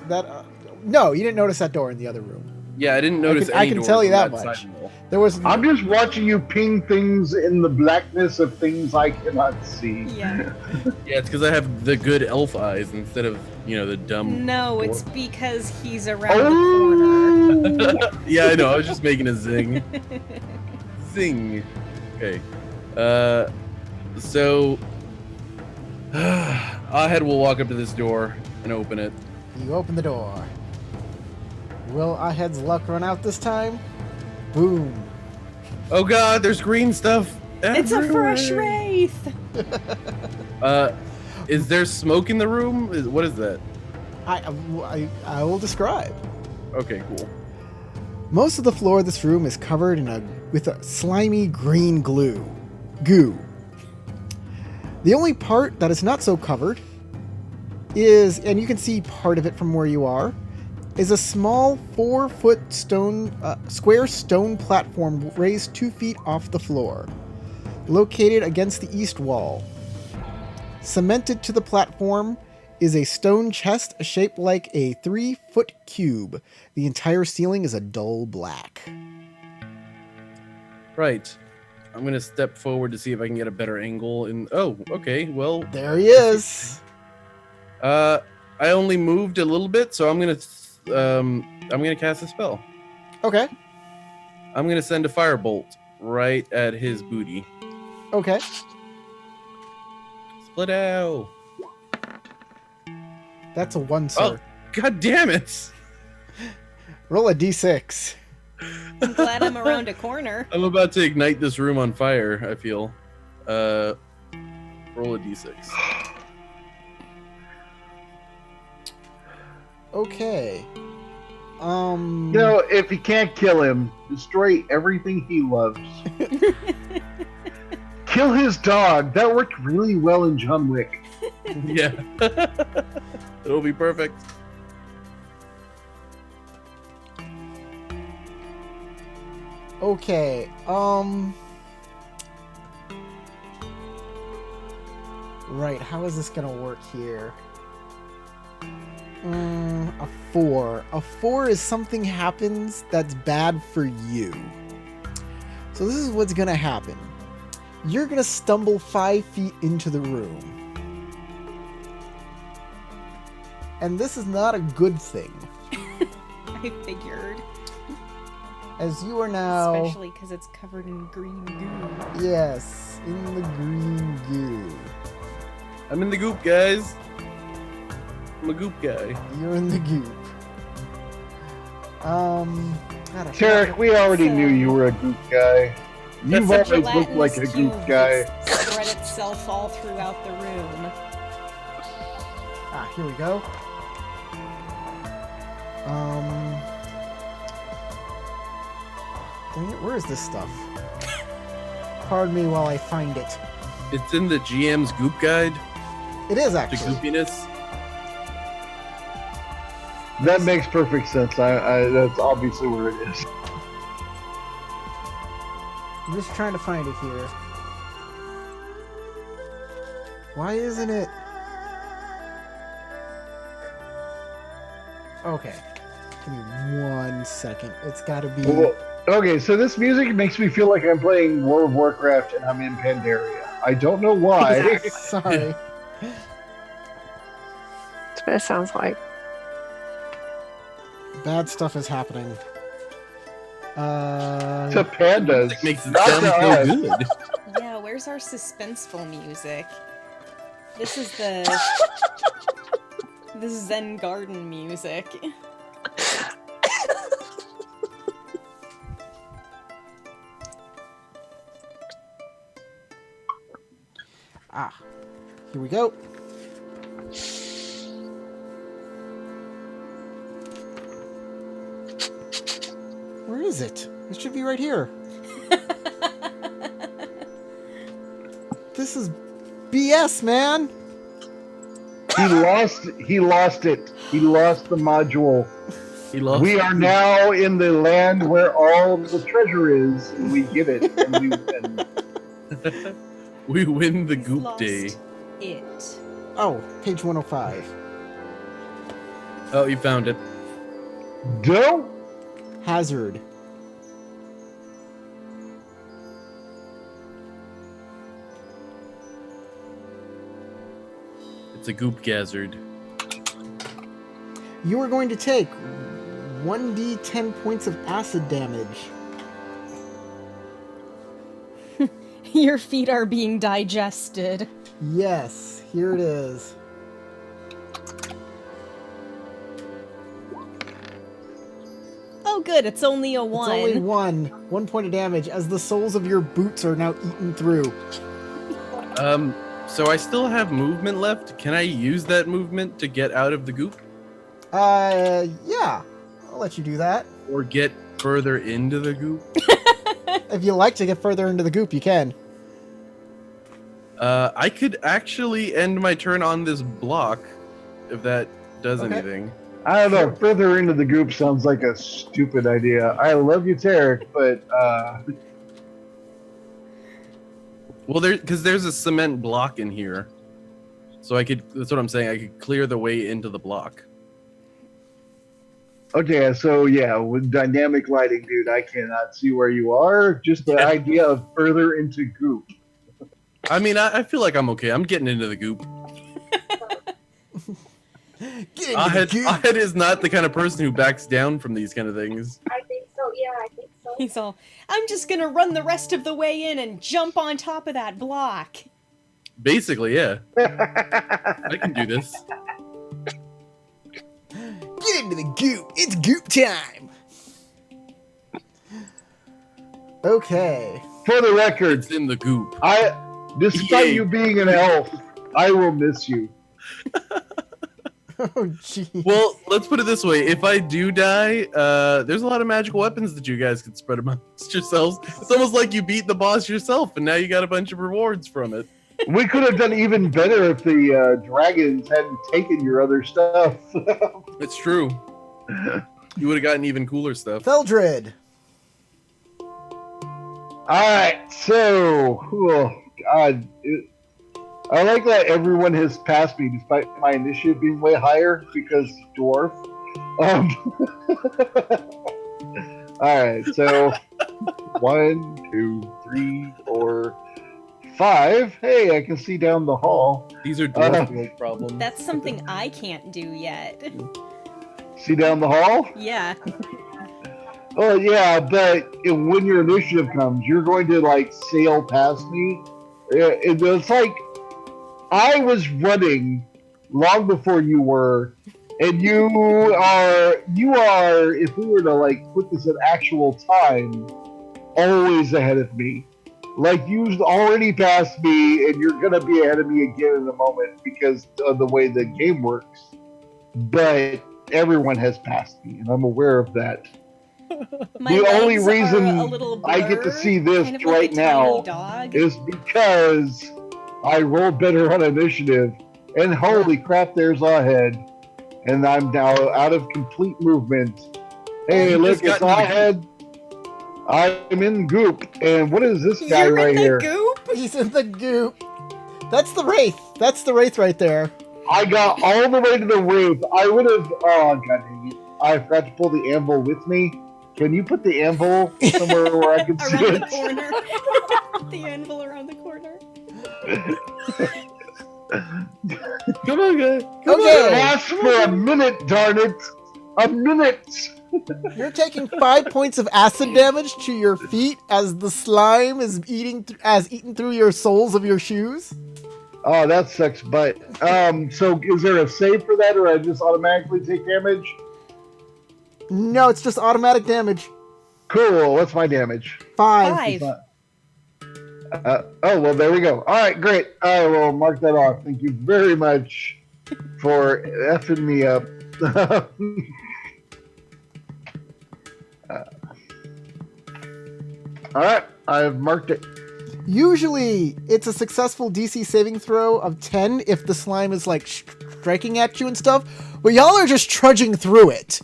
that no, you didn't notice that door in the other room. Yeah, I didn't notice I any can doors tell you on that side much. wall. There was I'm just watching you ping things in the blackness of things I cannot see. Yeah. Yeah, it's because I have the good elf eyes instead of, the dumb. No, dwarf. it's because he's around the corner. Oh! Yeah, I know. I was just making a zing. Zing. Okay. So Ahead will walk up to this door and open it. You open the door. Will Ahead's luck run out this time? Boom. Oh god, there's green stuff. It's a everywhere. fresh wraith. Is there smoke in the room? What is that? I will describe. Okay, cool. Most of the floor of this room is covered with a slimy green goo. The only part that is not so covered is, and you can see part of it from where you are, is a small 4-foot square stone platform raised 2 feet off the floor, located against the east wall. Cemented to the platform is a stone chest shaped like a 3-foot cube. The entire ceiling is a dull black. Right. I'm gonna step forward to see if I can get a better angle. Oh, okay. Well, There he is. I only moved a little bit, so I'm gonna cast a spell. Okay. I'm gonna send a firebolt right at his booty. Okay. Split out. That's a 1, sir. Oh, god damn it! Roll a d6. I'm glad I'm around a corner. I'm about to ignite this room on fire, I feel. Roll a d6. Okay. If you can't kill him, destroy everything he loves. Kill his dog. That worked really well in John Wick. Yeah. It'll be perfect. Okay. Right, how is this gonna work here? A 4. A 4 is something happens that's bad for you. So this is what's gonna happen. You're gonna stumble 5 feet into the room. And this is not a good thing. I figured. As you are now... Especially because it's covered in green goo. Yes, in the green goo. I'm in the goop, guys. I'm a goop guy. You're in the goop. God, I Tarek, we already knew you were a goop guy. You've It's a always looked like a gelatinous goop cube guy. that's spread itself all throughout the room. Here we go. Dang it, where is this stuff? Pardon me while I find it. It's in the GM's goop guide It is to actually. goopiness. That makes perfect sense. That's obviously where it is. I'm just trying to find it here. Why isn't it? Okay. Give me 1 second. It's gotta be... Well, okay, so this music makes me feel like I'm playing World of Warcraft and I'm in Pandaria. I don't know why. Sorry. That's what it sounds like. Bad stuff is happening. To pandas. It makes it Not sound to so us. good. Yeah, where's our suspenseful music? This is the Zen garden music. Here we go. Where is it? It should be right here. This is BS, man. He lost it. He lost the module. He lost. We are now in the land where all the treasure is, and we get it, and we win. We win the He's goop lost day. It. Oh, page 105. Oh, you found it. Don't. Hazard. It's a goop gazzard. You are going to take 1d10 points of acid damage. Your feet are being digested. Yes, here it is. Oh good, it's only a 1. It's only 1 point of damage as the soles of your boots are now eaten through. So I still have movement left. Can I use that movement to get out of the goop Yeah. I'll let you do that. or get further into the goop? If you like to get further into the goop, you can. I could actually end my turn on this block if that does Okay. anything. I don't know. Further into the goop sounds like a stupid idea. I love you, Tarek, but Well, there's a cement block in here, so I could. That's what I'm saying. I could clear the way into the block. okay. So yeah, with dynamic lighting, dude, I cannot see where you are. Just the idea of further into goop. I mean, I feel like I'm okay. I'm getting into the goop. Get into the goop. Ahad is not the kind of person who backs down from these kind of things. I think so. Yeah, I think so. He's all, I'm just gonna run the rest of the way in and jump on top of that block. Basically, yeah. I can do this. Get into the goop. It's goop time. Okay. For the record, It's in the goop. despite Yay. you being an elf, I will miss you. Oh, jeez. Well, let's put it this way. If I do die, there's a lot of magical weapons that you guys can spread amongst yourselves. It's almost like you beat the boss yourself, and now you got a bunch of rewards from it. We could have done even better if the dragons hadn't taken your other stuff. It's true. You would have gotten even cooler stuff. Theldred. All right, so, oh God, I like that everyone has passed me despite my initiative being way higher because dwarf. Alright, so 1, 2, 3, 4, 5. Hey, I can see down the hall. These are dwarf world problems. That's something I can't do yet. See down the hall? Yeah. Oh yeah, but when your initiative comes, you're going to like sail past me. It's like I was running long before you were, and you are. If we were to like put this in actual time, always ahead of me. Like you've already passed me, and you're gonna be ahead of me again in a moment because of the way the game works. But everyone has passed me, and I'm aware of that. My The only legs are reason a little I get to blur, see this kind of right like a now tiny dog. is because I rolled better on initiative, and holy crap, there's ahead, and I'm now out of complete movement. Hey, You look, just got it's into the ahead. I'm in goop, and what is this guy You're right in the here? goop? He's in the goop. That's the Wraith. That's the Wraith right there. I got all the way to the roof. I would have. Oh god dang it! I forgot to pull the anvil with me. Can you put the anvil somewhere where I can see Around the it? corner. The anvil around the corner. Come on, guys. It Okay, lasts for a minute, darn it! A minute! you're taking 5 points of acid damage to your feet as the slime is eaten through your soles of your shoes. Oh, that sucks butt. So is there a save for that, or I just automatically take damage? No, it's just automatic damage. Cool. What's my damage? 5. Oh, well, there we go. All right, great. I will mark that off. Thank you very much for effing me up. All right, I've marked it. Usually, it's a successful DC saving throw of 10 if the slime is like striking at you and stuff, but y'all are just trudging through it.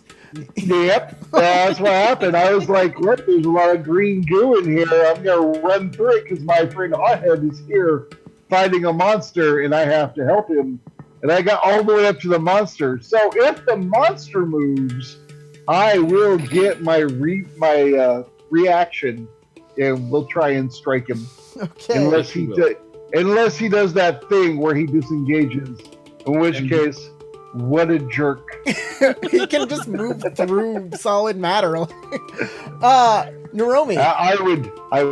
Yep, that's what happened. I was like, what? There's a lot of green goo in here. I'm going to run through it because my friend Hothead is here fighting a monster, and I have to help him. And I got all the way up to the monster. So if the monster moves, I will get my reaction, and we'll try and strike him. Okay. Unless he does that thing where he disengages. In which case, what a jerk. He can just move through solid matter. Naromi. I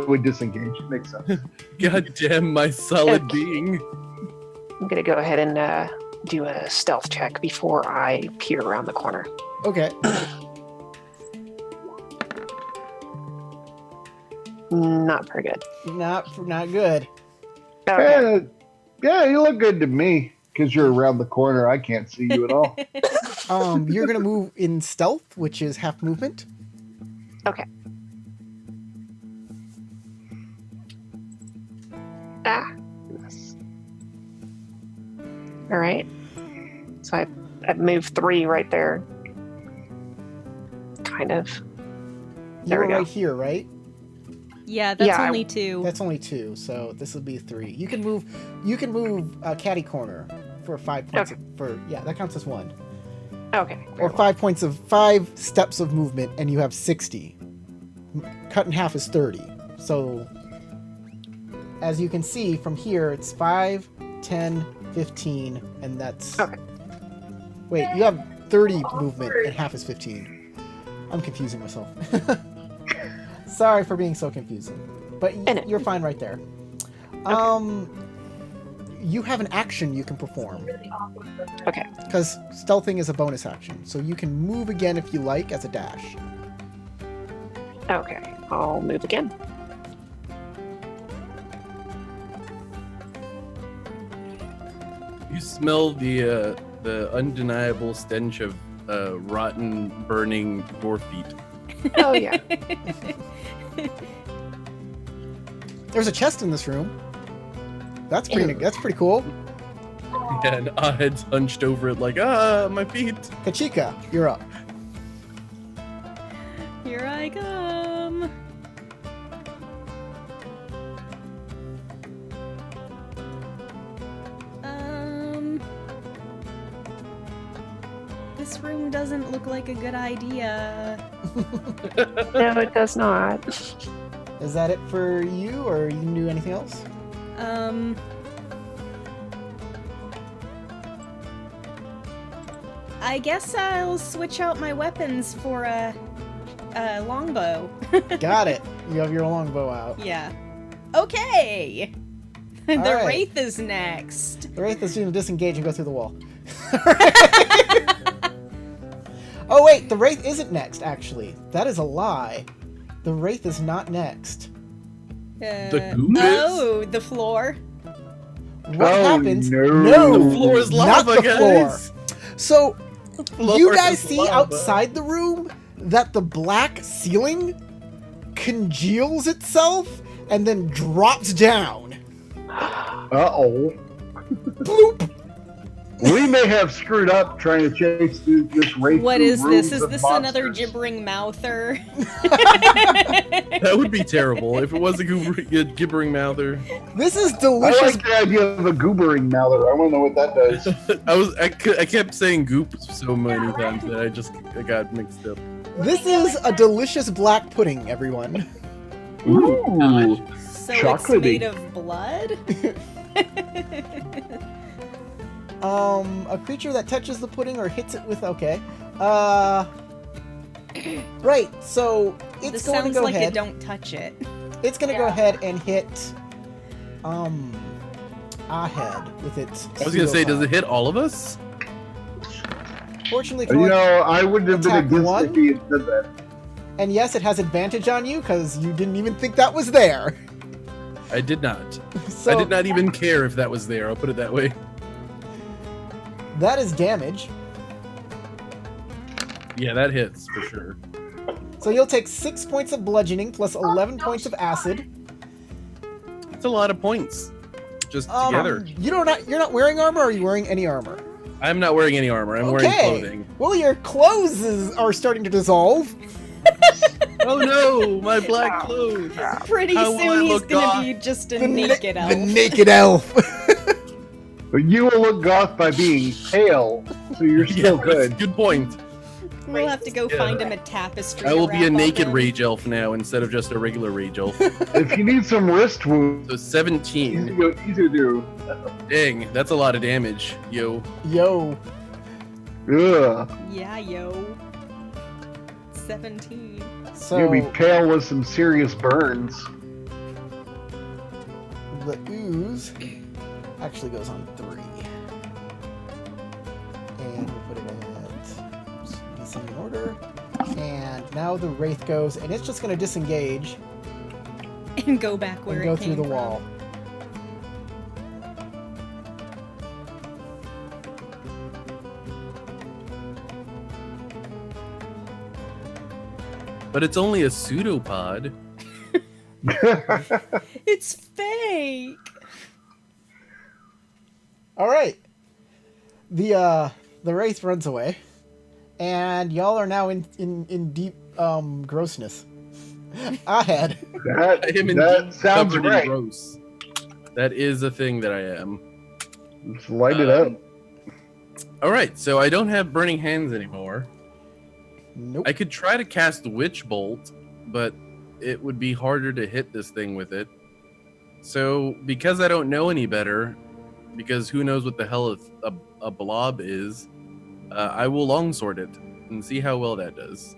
would disengage. Makes sense. God damn my solid being. I'm gonna go ahead and do a stealth check before I peer around the corner. Okay. Not very good. Not good. Okay. Yeah, you look good to me. Because you're around the corner, I can't see you at all. You're gonna move in stealth, which is half movement. Okay. Yes. All right. So I've moved 3 right there. Kind of. There You're we go. right here, right? Yeah, that's Yeah, only 2. That's only 2, so this will be 3. You can move caddy corner for 5 points. Okay. That counts as 1. Okay. Or 5 steps of movement, and you have 60. Cut in half is 30. So, as you can see from here, it's 5, 10, 15, and that's. Okay. Wait, you have 30 movement, and half is 15. I'm confusing myself. Sorry for being so confusing, but you're fine right there. You have an action you can perform. Okay. Because stealthing is a bonus action, so you can move again if you like as a dash. Okay. I'll move again. You smell the undeniable stench of rotten, burning dwarf feet. Oh yeah. There's a chest in this room. That's pretty cool. Yeah, and Ahed's hunched over it like, my feet. Kachika, you're up. Here I come. This room doesn't look like a good idea. No, it does not. Is that it for you, or you can do anything else? I guess I'll switch out my weapons for a longbow. Got it. You have your longbow out. Yeah. Okay. The right. Wraith is next. The Wraith is going to disengage and go through the wall. Oh wait, the Wraith isn't next, actually. That is a lie. The Wraith is not next. The goo is? Oh, the floor. What happens? no. The floor is not lava, the floor. guys. So, Floor you guys is see lava. outside the room that the black ceiling congeals itself and then drops down. Uh-oh. Bloop! We may have screwed up trying to chase this race. What through is this? rooms Is of this monsters. another gibbering mouther? That would be terrible if it was a gibbering mouther. This is I delicious. like the idea of a goobering mouther. I want to know what that does. I kept saying goop so many times that I got mixed up. This is a delicious black pudding, everyone. Ooh. So Chocolatey. it's made of blood? A creature that touches the pudding or hits it with right, so it's This going to sounds go like ahead. it don't touch it. It's going to go ahead and hit Ahead with its I was gonna say, does pseudopod. it hit all of us? Fortunately for You know, I wouldn't have been Attack against one? it if he had said that. and yes, it has advantage on you because you didn't even think that was there. I did not. So I did not even care if that was there. I'll put it that way. that is damage. Yeah, that hits for sure. So you'll take 6 points of bludgeoning plus 11 points of acid. It's a lot of points, just together. You're not wearing armor, or are you wearing any armor? I'm not wearing any armor. I'm wearing clothing. Well, your clothes are starting to dissolve. Oh no, my black clothes. Pretty How will I soon he's look gonna goth? be just a The naked elf. The naked elf. But you will look goth by being pale, so you're still Yeah, good. Good point. We'll have to go Yeah. find him a tapestry. I will to be a wrap up naked in. rage elf now instead of just a regular rage elf. If you need some wrist wounds, So easy 17. to do. Dang, that's a lot of damage, yo. Yo. Ugh. Yeah, yo. 17. So You'll be pale with some serious burns. the ooze actually goes on 3. And we'll put it at descending order. And now the wraith goes, and it's just going to disengage And go back where and go it through came the from. wall. But it's only a pseudopod. It's fake. All right. The wraith runs away, and y'all are now in deep grossness. Ahead. I am indeed that sounds covered in right. gross. That is a thing that I am. Let's light it up. All right, so I don't have burning hands anymore. Nope. I could try to cast Witch Bolt, but it would be harder to hit this thing with it. So, because I don't know any better, because who knows what the hell a blob is, I will longsword it and see how well that does.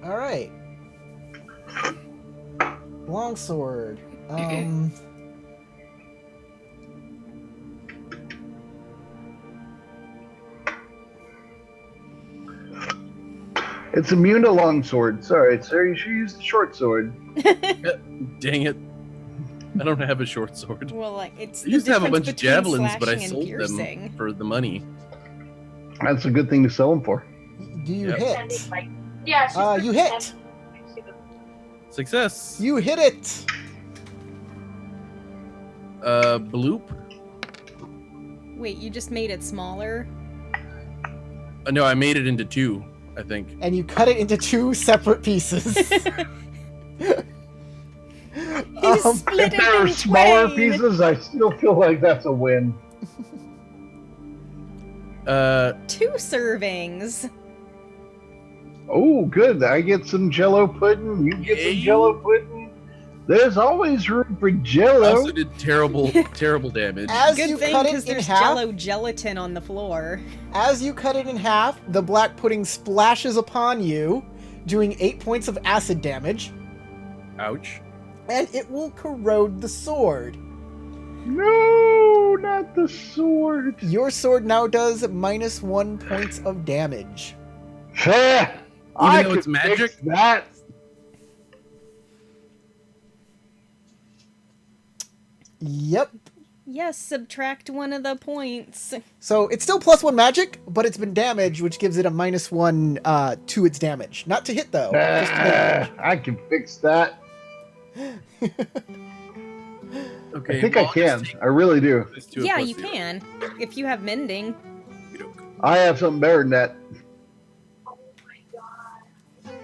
All right. Longsword. It's immune to longsword. Sorry, sir. You should use the short sword. Dang it. I don't have a short sword. Well, like it's. I used to have a difference bunch of between javelins, but I slashing and sold piercing. them for the money. That's a good thing to sell them for. Do you Yep. hit? Yeah, she's You hit. Success. You hit it. Bloop. Wait, you just made it smaller? No, I made it into 2, I think. And you cut it into 2 separate pieces. He split If it there are in smaller twain. pieces, I still feel like that's a win. 2 servings. Oh, good. I get some Jello pudding. You get some Jello pudding. There's always room for I Jello. also did terrible damage. As Good you thing cut because it in there's half, Jello gelatin on the floor. as you cut it in half, the black pudding splashes upon you, doing 8 points of acid damage, Ouch. and it will corrode the sword. No, not the sword. Your sword now does -1 points of damage. I though it's can magic? fix that. Yep. Yes, subtract 1 of the points. So it's still +1 magic, but it's been damaged, which gives it a -1 to its damage. Not to hit, though. Just to damage. I can fix that. Okay. I think well, I I'll can. just take I really do. this to a Yeah, plus you 0. can. If you have mending. Okey-doke. I have something better than that. Oh my god.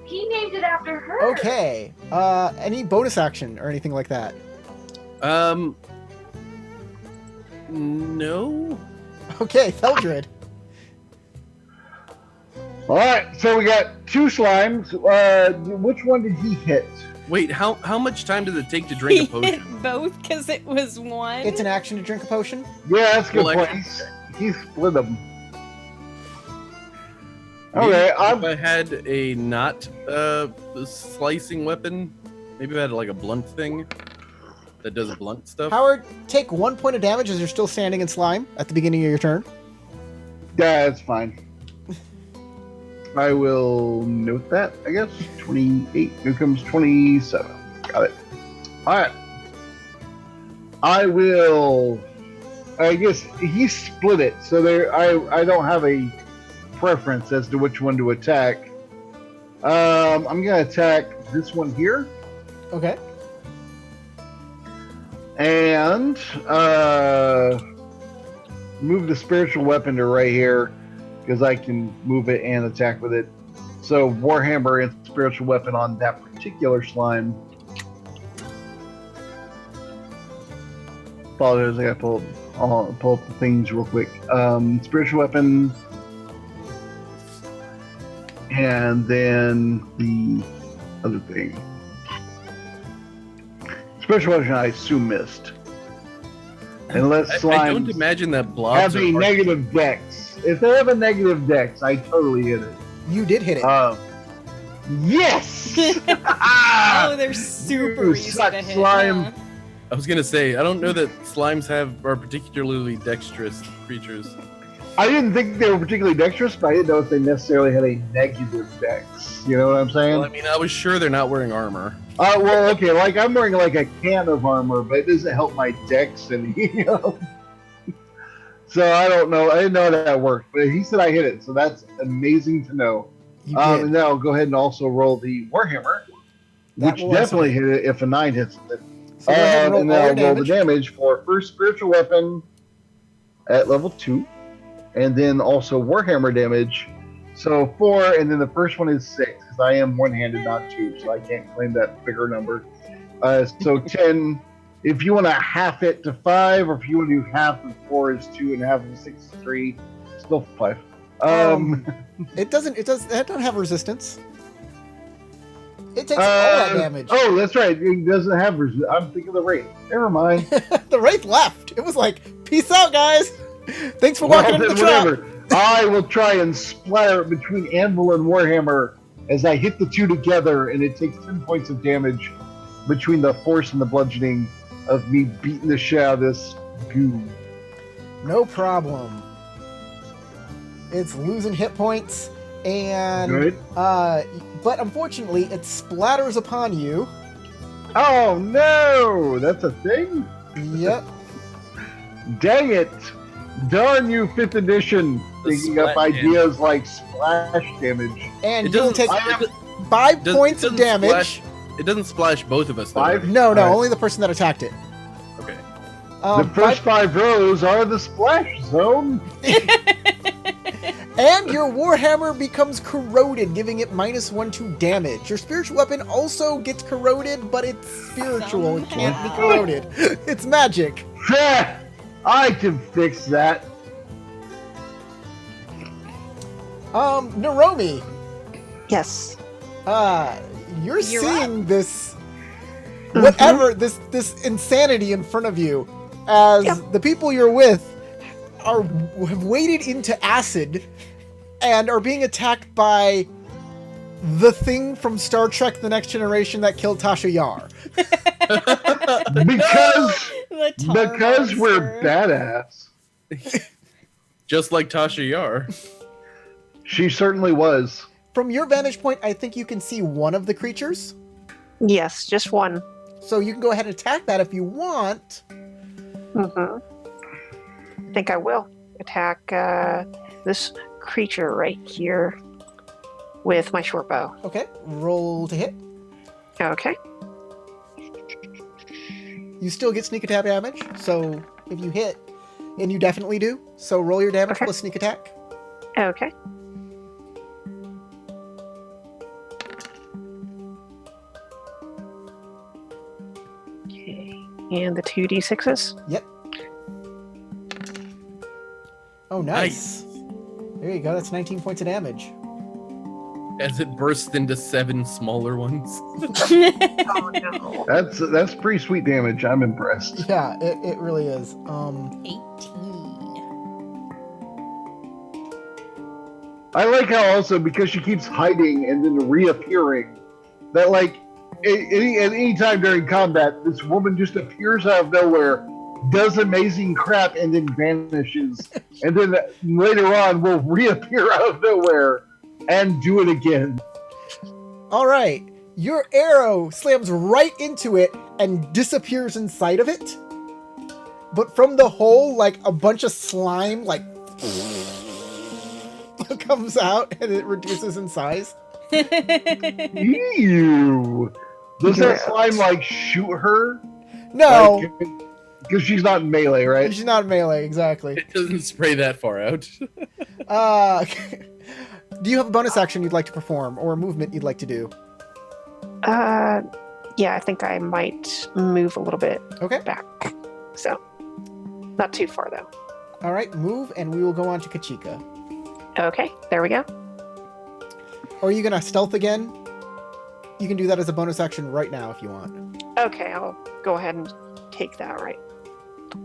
He named it after her. Okay. Any bonus action or anything like that? No. Okay, Theldred. All right, so we got 2 slimes. Which one did he hit? Wait, how much time does it take to drink a He potion? hit both because it was 1. It's an action to drink a potion. Yeah, that's a good Well, point. He split them. Maybe Okay, if I had a not slicing weapon, maybe I had like a blunt thing that does blunt stuff. Howard, take 1 point of damage as you're still standing in slime at the beginning of your turn. Yeah, that's fine. I will note that, I guess. 28. Here comes 27. Got it. All right. I guess he split it, so I don't have a preference as to which one to attack. I'm going to attack this one here. Okay. And move the spiritual weapon to right here because I can move it and attack with it. So Warhammer and spiritual weapon on that particular slime. Apologize, I gotta pull up the things real quick. Spiritual weapon, and then the other thing. Spiritual weapon, I assume missed. Unless I don't slimes imagine that blobs have a are hard- negative dex. If they have a negative dex, I totally hit it. You did hit it. Yes! Oh, they're super You easy suck, to hit. slime. Yeah. I was gonna say I don't know that slimes are particularly dexterous creatures. I didn't think they were particularly dexterous, but I didn't know if they necessarily had a negative dex. You know what I'm saying? Well, I mean, I was sure they're not wearing armor. Well, okay, like I'm wearing like a can of armor, but it doesn't help my dex and you know. So I don't know. I didn't know that worked, but he said I hit it, so that's amazing to know. You did. And now I'll go ahead and also roll the Warhammer, That which will also definitely hit it if a 9 hits it. So go ahead and roll and all then your I'll roll the damage for first spiritual weapon at level 2, and then also Warhammer damage. So 4, and then the first one is 6, because I am one-handed, not 2, so I can't claim that bigger number. So 10. If you want to half it to 5, or if you want to do half of 4 is 2, and half of 6 is 3, still 5. It doesn't have resistance. It takes all that damage. Oh, that's right. It doesn't have. I'm thinking of the Wraith. Never mind. The Wraith left. It was like, peace out, guys. Thanks for walking into the trap. Whatever. I will try and splatter it between Anvil and Warhammer as I hit the two together, and it takes 10 points of damage between the force and the bludgeoning of me beating the shit out of this goo. No problem. It's losing hit points, and Good. but unfortunately, it splatters upon you. Oh no! That's a thing? Yep. Dang it! Darn you, 5th edition, The thinking up splat ideas like splash damage. And It you'll doesn't. take I have- 5 does- points it of doesn't damage. It doesn't splash both of us. Though, 5? right? No, Alright. only the person that attacked it. Okay. The first 5 rows are the splash zone. And your Warhammer becomes corroded, giving it -1 to damage. Your spiritual weapon also gets corroded, but it's spiritual. It can't be corroded. It's magic. I can fix that. Naromi, Yes. you're You're seeing this, whatever, this insanity in front of you, as Yep. the people you're with have waded into acid and are being attacked by the thing from Star Trek The Next Generation that killed Tasha Yar. Because we're badass. Just like Tasha Yar. She certainly was. From your vantage point, I think you can see one of the creatures. Yes, just one. So you can go ahead and attack that if you want. I think I will attack this creature right here with my short bow. Okay, roll to hit. Okay. You still get sneak attack damage, so if you hit, and you definitely do, so roll your damage Okay. plus sneak attack. Okay. Okay. And the 2d6s. Yep. Oh, nice. There you go, that's 19 points of damage. As it bursts into 7 smaller ones. Oh no. That's pretty sweet damage. I'm impressed. Yeah, it really is. 18. I like how also because she keeps hiding and then reappearing, that like at any time during combat, this woman just appears out of nowhere, does amazing crap, and then vanishes, and then later on will reappear out of nowhere and do it again. All right, your arrow slams right into it and disappears inside of it. But from the hole, like a bunch of slime, like comes out and it reduces in size. Ew. Does that slime like shoot her? No, Because she's not in melee, right? she's not melee, exactly. It doesn't spray that far out. Do you have a bonus action you'd like to perform or a movement you'd like to do? Yeah, I think I might move a little bit Okay. back. So, not too far though. All right, move, and we will go on to Kachika. Okay, there we go. Or are you gonna stealth again? You can do that as a bonus action right now if you want. Okay, I'll go ahead and take that right.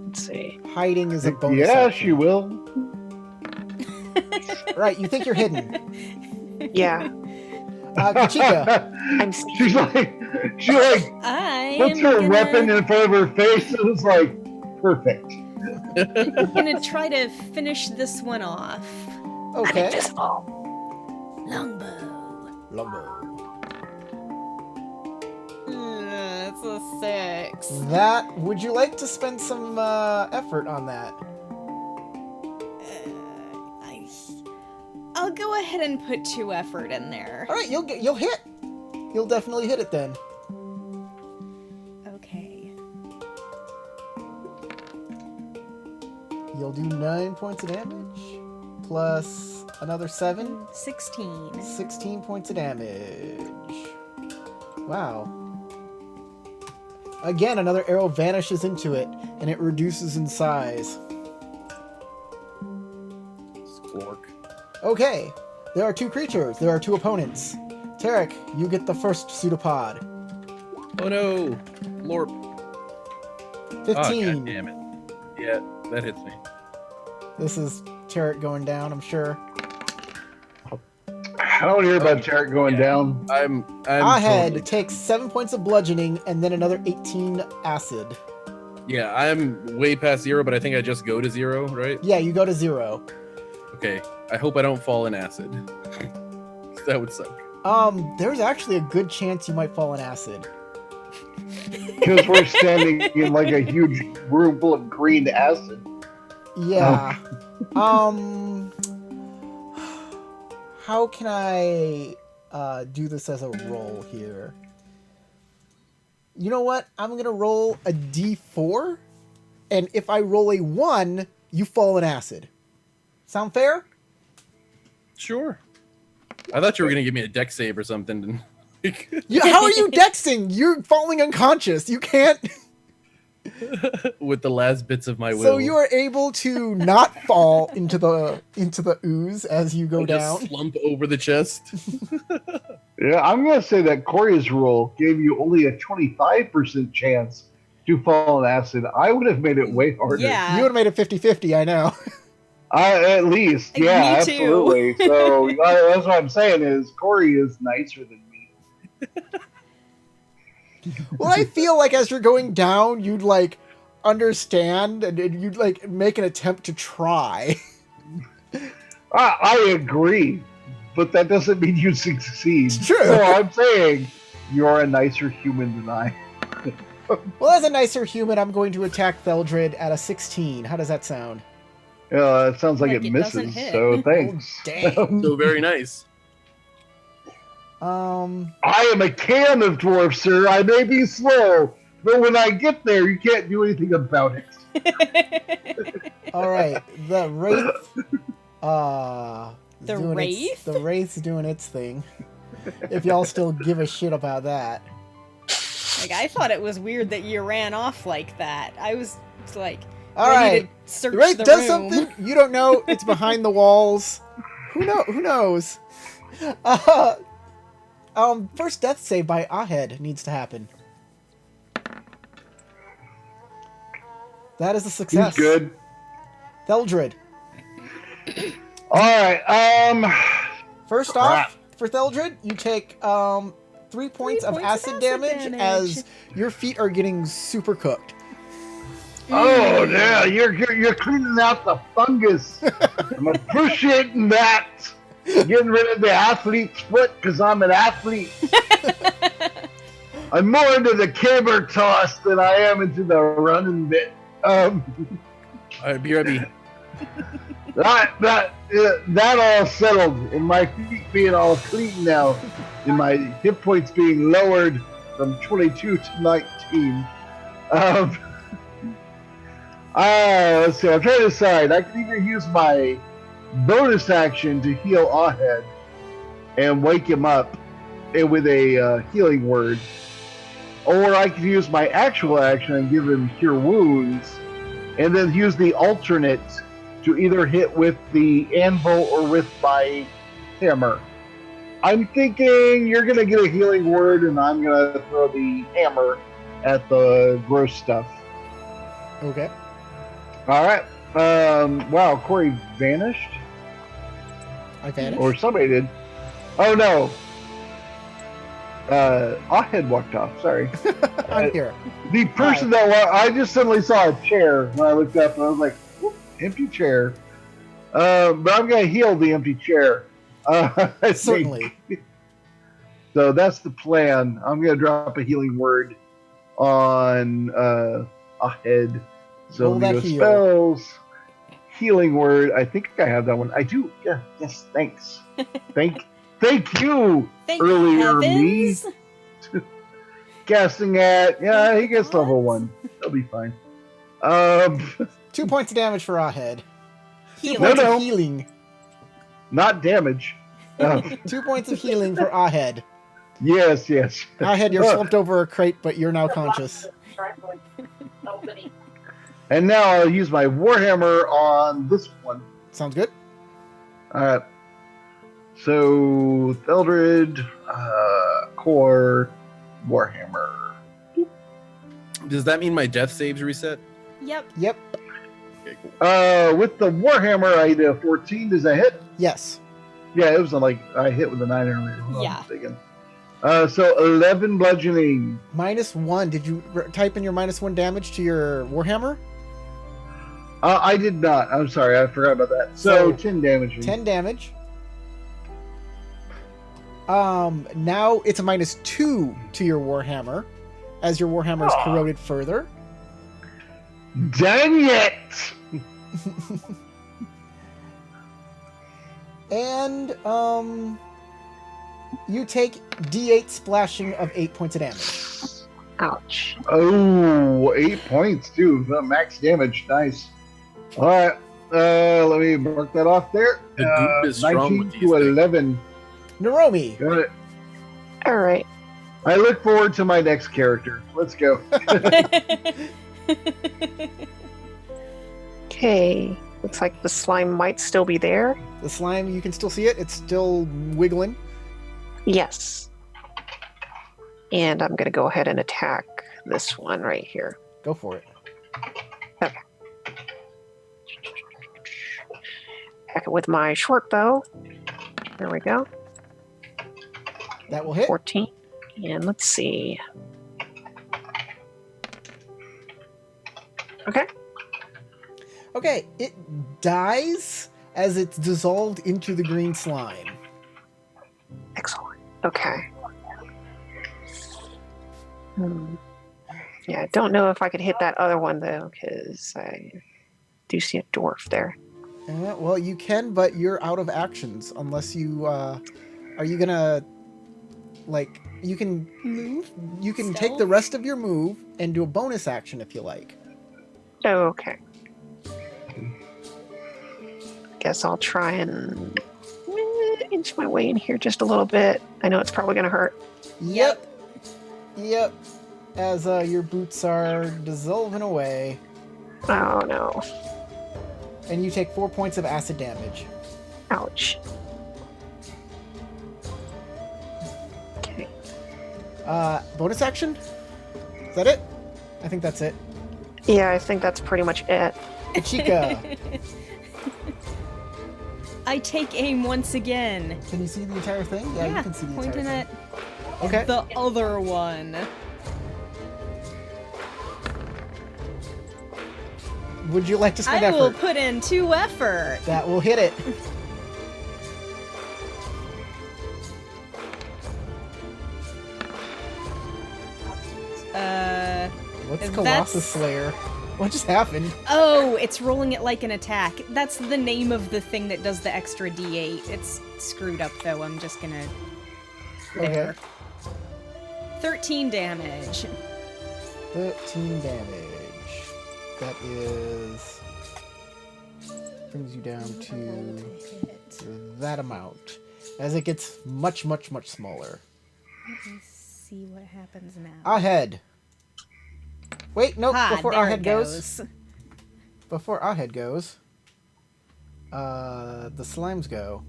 Let's see. Hiding is a bonus Yeah, action. she will. Right, you think you're hidden. Yeah, Kachika, I'm She's sneaky. she like I puts am her gonna, weapon in front of her face and it's like perfect. I'm gonna try to finish this one off. I'm okay. invisible. Longbow. Longbow. It's a 6. That, would you like to spend some effort on that? I'll go ahead and put 2 effort in there. All right, you'll hit. You'll definitely hit it then. Okay. You'll do 9 points of damage plus another 7. 16. 16 points of damage. Wow. Again, another arrow vanishes into it, and it reduces in size. Squawk. Okay, there are 2 creatures. There are 2 opponents. Tarek, you get the first pseudopod. Oh no! Lorp. 15. Oh, God damn it. Yeah, that hits me. This is Tarek going down, I'm sure. I don't hear about Tarek going down. I'm Ahead totally- takes 7 points of bludgeoning and then another 18 acid. Yeah, I'm way past 0, but I think I just go to 0, right? Yeah, you go to 0. Okay. I hope I don't fall in acid. That would suck. There's actually a good chance you might fall in acid. Because we're standing in like a huge room full of green acid. Yeah. How can I do this as a roll here? You know what? I'm gonna roll a d4, and if I roll a 1, you fall in acid. Sound fair? Sure. I thought you were gonna give me a deck save or something. How are you dexing? You're falling unconscious. You can't. With the last bits of my will. So you are able to not fall into the ooze as you go I down. just slump over the chest. Yeah, I'm going to say that Corey's rule gave you only a 25% chance to fall in acid. I would have made it way harder. Yeah. You would have made it 50-50, I know. At least, Me yeah, too. absolutely. So that's what I'm saying is Corey is nicer than me. Well, I feel like as you're going down, you'd like understand and you'd like make an attempt to try. I agree, but that doesn't mean you succeed. It's true. So I'm saying you're a nicer human than I. Well, as a nicer human, I'm going to attack Theldred at a 16. How does that sound? It sounds like Like it it doesn't misses. hit. So thanks. Oh, dang. So very nice. I am a can of dwarf, sir. I may be slow, but when I get there, you can't do anything about it. All right, the wraith. The wraith? The wraith's doing its thing. If y'all still give a shit about that. Like, I thought it was weird that you ran off like that. I was like, All ready right, to search the wraith the does room. something you don't know. It's behind the walls. Who knows? First death save by Ahed needs to happen. That is a success. He's good. Theldred. All right. First off, for Theldred, you take 3 points of acid damage as your feet are getting super cooked. Oh yeah, you're cleaning out the fungus. I'm appreciating that. Getting rid of the athlete's foot because I'm an athlete. I'm more into the caber toss than I am into the running bit. All right, BRB. That all settled, and my feet being all clean now, and my hit points being lowered from 22 to 19. Let's see. I'm trying to decide. I can either use my bonus action to heal Ahed and wake him up with a healing word, or I can use my actual action and give him cure wounds, and then use the alternate to either hit with the anvil or with my hammer. I'm thinking you're gonna get a healing word, and I'm gonna throw the hammer at the gross stuff. Okay. All right. Wow, Corey vanished. I vanished. Or somebody did. Oh no. Ahed walked off. Sorry. I'm here. The person I just suddenly saw a chair when I looked up, and I was like, whoop, empty chair. But I'm gonna heal the empty chair. I think. Certainly. So that's the plan. I'm gonna drop a healing word on Ahed. So Roll that the heal. spells. Healing word. I think I have that one. I do. Yeah. Yes. Thanks. Thank you. Thank earlier heavens. me. Guessing at he gets level 1. He'll be fine. 2 points of damage for Ahed. 2 Healing. points No. of healing. Not damage. 2 points of healing for Ahed. Yes. Ahed, you're slumped over a crate, but you're now conscious. And now I'll use my warhammer on this one. Sounds good. All right. So Theldred, core, warhammer. Does that mean my death saves reset? Yep. Yep. Okay, cool. With the warhammer, I did a 14. Does that hit? Yes. Yeah, it was I hit with a 9 earlier. Hold on Yeah. a second. So 11 bludgeoning. -1. Did you type in your -1 damage to your warhammer? I did not. I'm sorry, I forgot about that. So 10 damage. 10 damage. Now it's a -2 to your warhammer, as your warhammer is corroded further. Dang it! And you take D8 splashing of 8 points of damage. Ouch. Oh, 8 points too. The max damage. Nice. All right. Let me mark that off there. The goop is strong 19 with these to things. 11. Naromi. Got it. All right. I look forward to my next character. Let's go. Okay. Looks like the slime might still be there. The slime, you can still see it. It's still wiggling. Yes. And I'm going to go ahead and attack this one right here. Go for it. Attack it with my short bow. There we go. That will hit. 14. And let's see. Okay. Okay, it dies as it's dissolved into the green slime. Excellent. Okay. Yeah, I don't know if I could hit that other one, though, because I do see a dwarf there. Well, you can, but you're out of actions unless you, are you gonna, like, you can Move? You can Stealth? take the rest of your move and do a bonus action if you like. Okay. Guess I'll try and inch my way in here just a little bit. I know it's probably going to hurt. Yep. As your boots are dissolving away, Oh, no. and you take 4 points of acid damage. Ouch. Okay. Bonus action? Is that it? I think that's it. Yeah, I think that's pretty much it. Chica, I take aim once again. can you see the entire thing? Yeah, you can see the pointing entire at thing. Okay. the other one. Would you like to spend I will effort? put in 2 effort. That will hit it. What's That's- Colossus Slayer? What just happened? Oh, it's rolling it like an attack. That's the name of the thing that does the extra D8. It's screwed up though. I'm just gonna. There. 13 damage. 13 damage. That is... brings you down to that amount. As it gets much, much, much smaller. Let me see what happens now. Ahead. Wait, nope. Before there Ahead it goes. Before Ahead goes. The slimes go.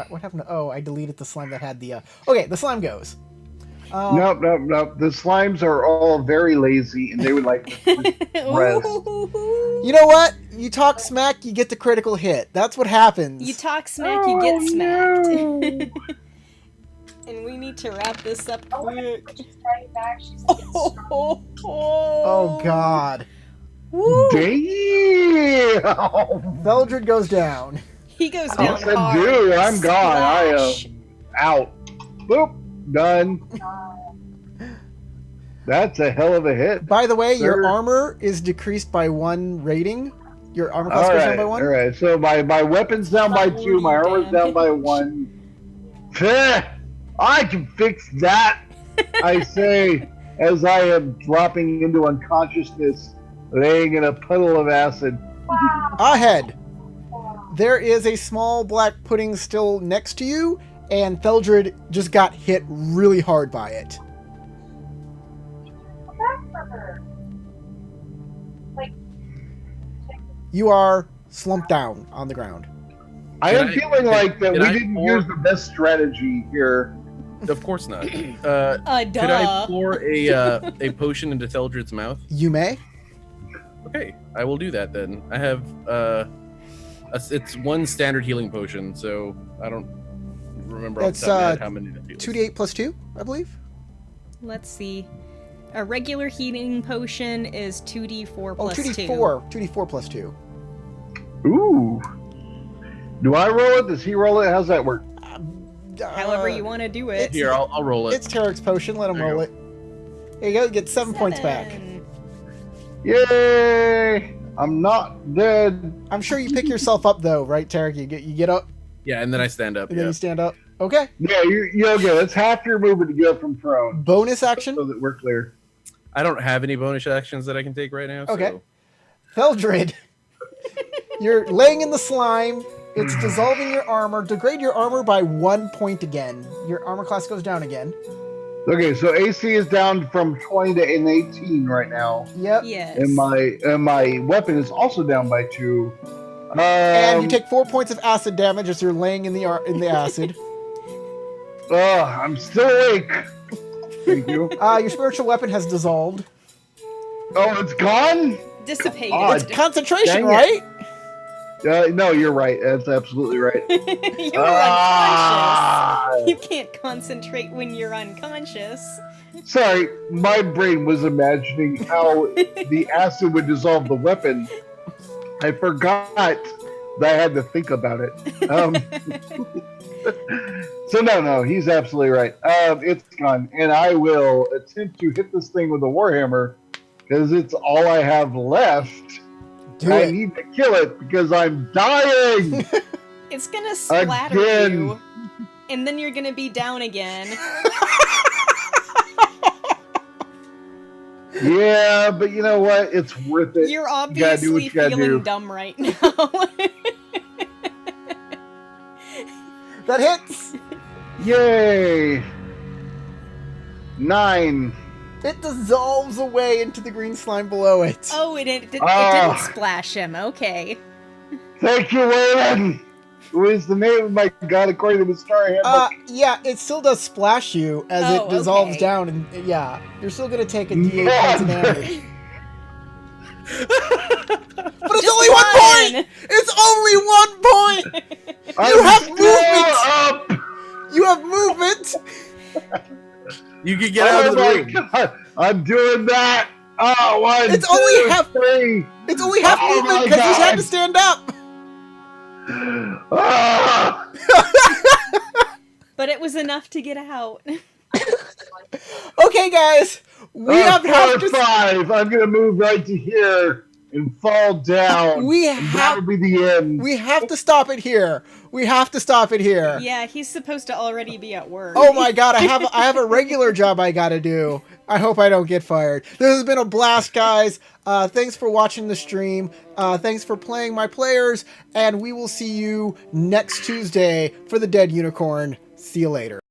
What happened to... Oh, I deleted the slime that had the... Okay, the slime goes. Nope. The slimes are all very lazy, and they would like to rest. You know what? You talk smack, you get the critical hit. That's what happens. You talk smack, you get smacked. And we need to wrap this up quick. She's fighting back. She's like, it's strong. Oh, God. Woo! Damn! Veldred goes down. He goes down Yes, I hard. do. I'm gone. I am Splash. out. Boop. Done. That's a hell of a hit. By the way, your Sir. armor is decreased by 1 rating. Your armor class All goes right. down by 1. All right. So my weapon's down by 2. My armor's down by 1. Pfft, I can fix that. I say, as I am dropping into unconsciousness, laying in a puddle of acid. Ahead. There is a small black pudding still next to you, and Theldred just got hit really hard by it. Come back for her. Like, You are slumped down on the ground. I am feeling like that we can I didn't pour- use the best strategy here. Of course not. Duh. Could I pour a potion into Teldred's mouth? You may. Okay, I will do that then. I have it's 1 standard healing potion, so I don't remember off the top of my head how many that feels. 2d8 plus 2, I believe. Let's see. A regular healing potion is 2d4 Oh, plus 2d4. 2d4 plus 2. Ooh. Do I roll it? Does he roll it? How's that work? 2. However you want to do it. it's- Here, I'll roll it. It's Tarek's potion. Let him There you roll go. it. There you go. You get 7 points back. 7. Yay! I'm not dead. I'm sure you pick yourself up though, right, Tarek? You get up Yeah, and then I stand up. and then Yeah. you stand up. Okay. Yeah, you're okay. That's half your movement to get up from prone, Bonus action. so that we're clear. I don't have any bonus actions that I can take right now. Okay. So. Theldred, You're laying in the slime. It's dissolving your armor. Degrade your armor by 1 point again. Your armor class goes down again. Okay, so AC is down from 20 to an 18 right now. Yep. Yes. And my weapon is also down by 2. And you take 4 points of acid damage as you're laying in the acid. I'm still awake. Thank you. Your spiritual weapon has dissolved. Oh, it's gone? Dissipated. Oh, It's concentration, dang it. right? No, you're right. That's absolutely right. You're Ah! unconscious. You can't concentrate when you're unconscious. Sorry, my brain was imagining how the acid would dissolve the weapon. I forgot that I had to think about it. So no, he's absolutely right. It's gone, and I will attempt to hit this thing with a warhammer because it's all I have left. Do I it. need to kill it because I'm dying. It's gonna splatter Again. you, and then you're gonna be down again. Yeah, but you know what? It's worth it. You're You gotta do what obviously you gotta feeling do. dumb right now. That hits. Yay! 9. It dissolves away into the green slime below it. Oh, it didn't Ah. splash him. Okay. Thank you, Waylon. Who is the name of my god according to the Star Handbook? Yeah, it still does splash you as Oh, it dissolves okay. down, and yeah, you're still gonna take a D8 points of damage. But it's Just only 1 point. It's only 1 point. You have movement. Up. You have movement. You can get out of the room. God. I'm doing that. Oh, 1, It's only 2, half- 3. It's only half Oh movement my because he's had God. to stand up. Ah. But it was enough to get out. Okay, guys, we have 4 to. or 5. I'm gonna move right to here and fall down. We And that have. would be the end. We have to stop it here. We have to stop it here. Yeah, he's supposed to already be at work. Oh my god, I have a regular job I gotta do. I hope I don't get fired. This has been a blast, guys. Thanks for watching the stream. Thanks for playing my players, and we will see you next Tuesday for the Dead Unicorn. See you later.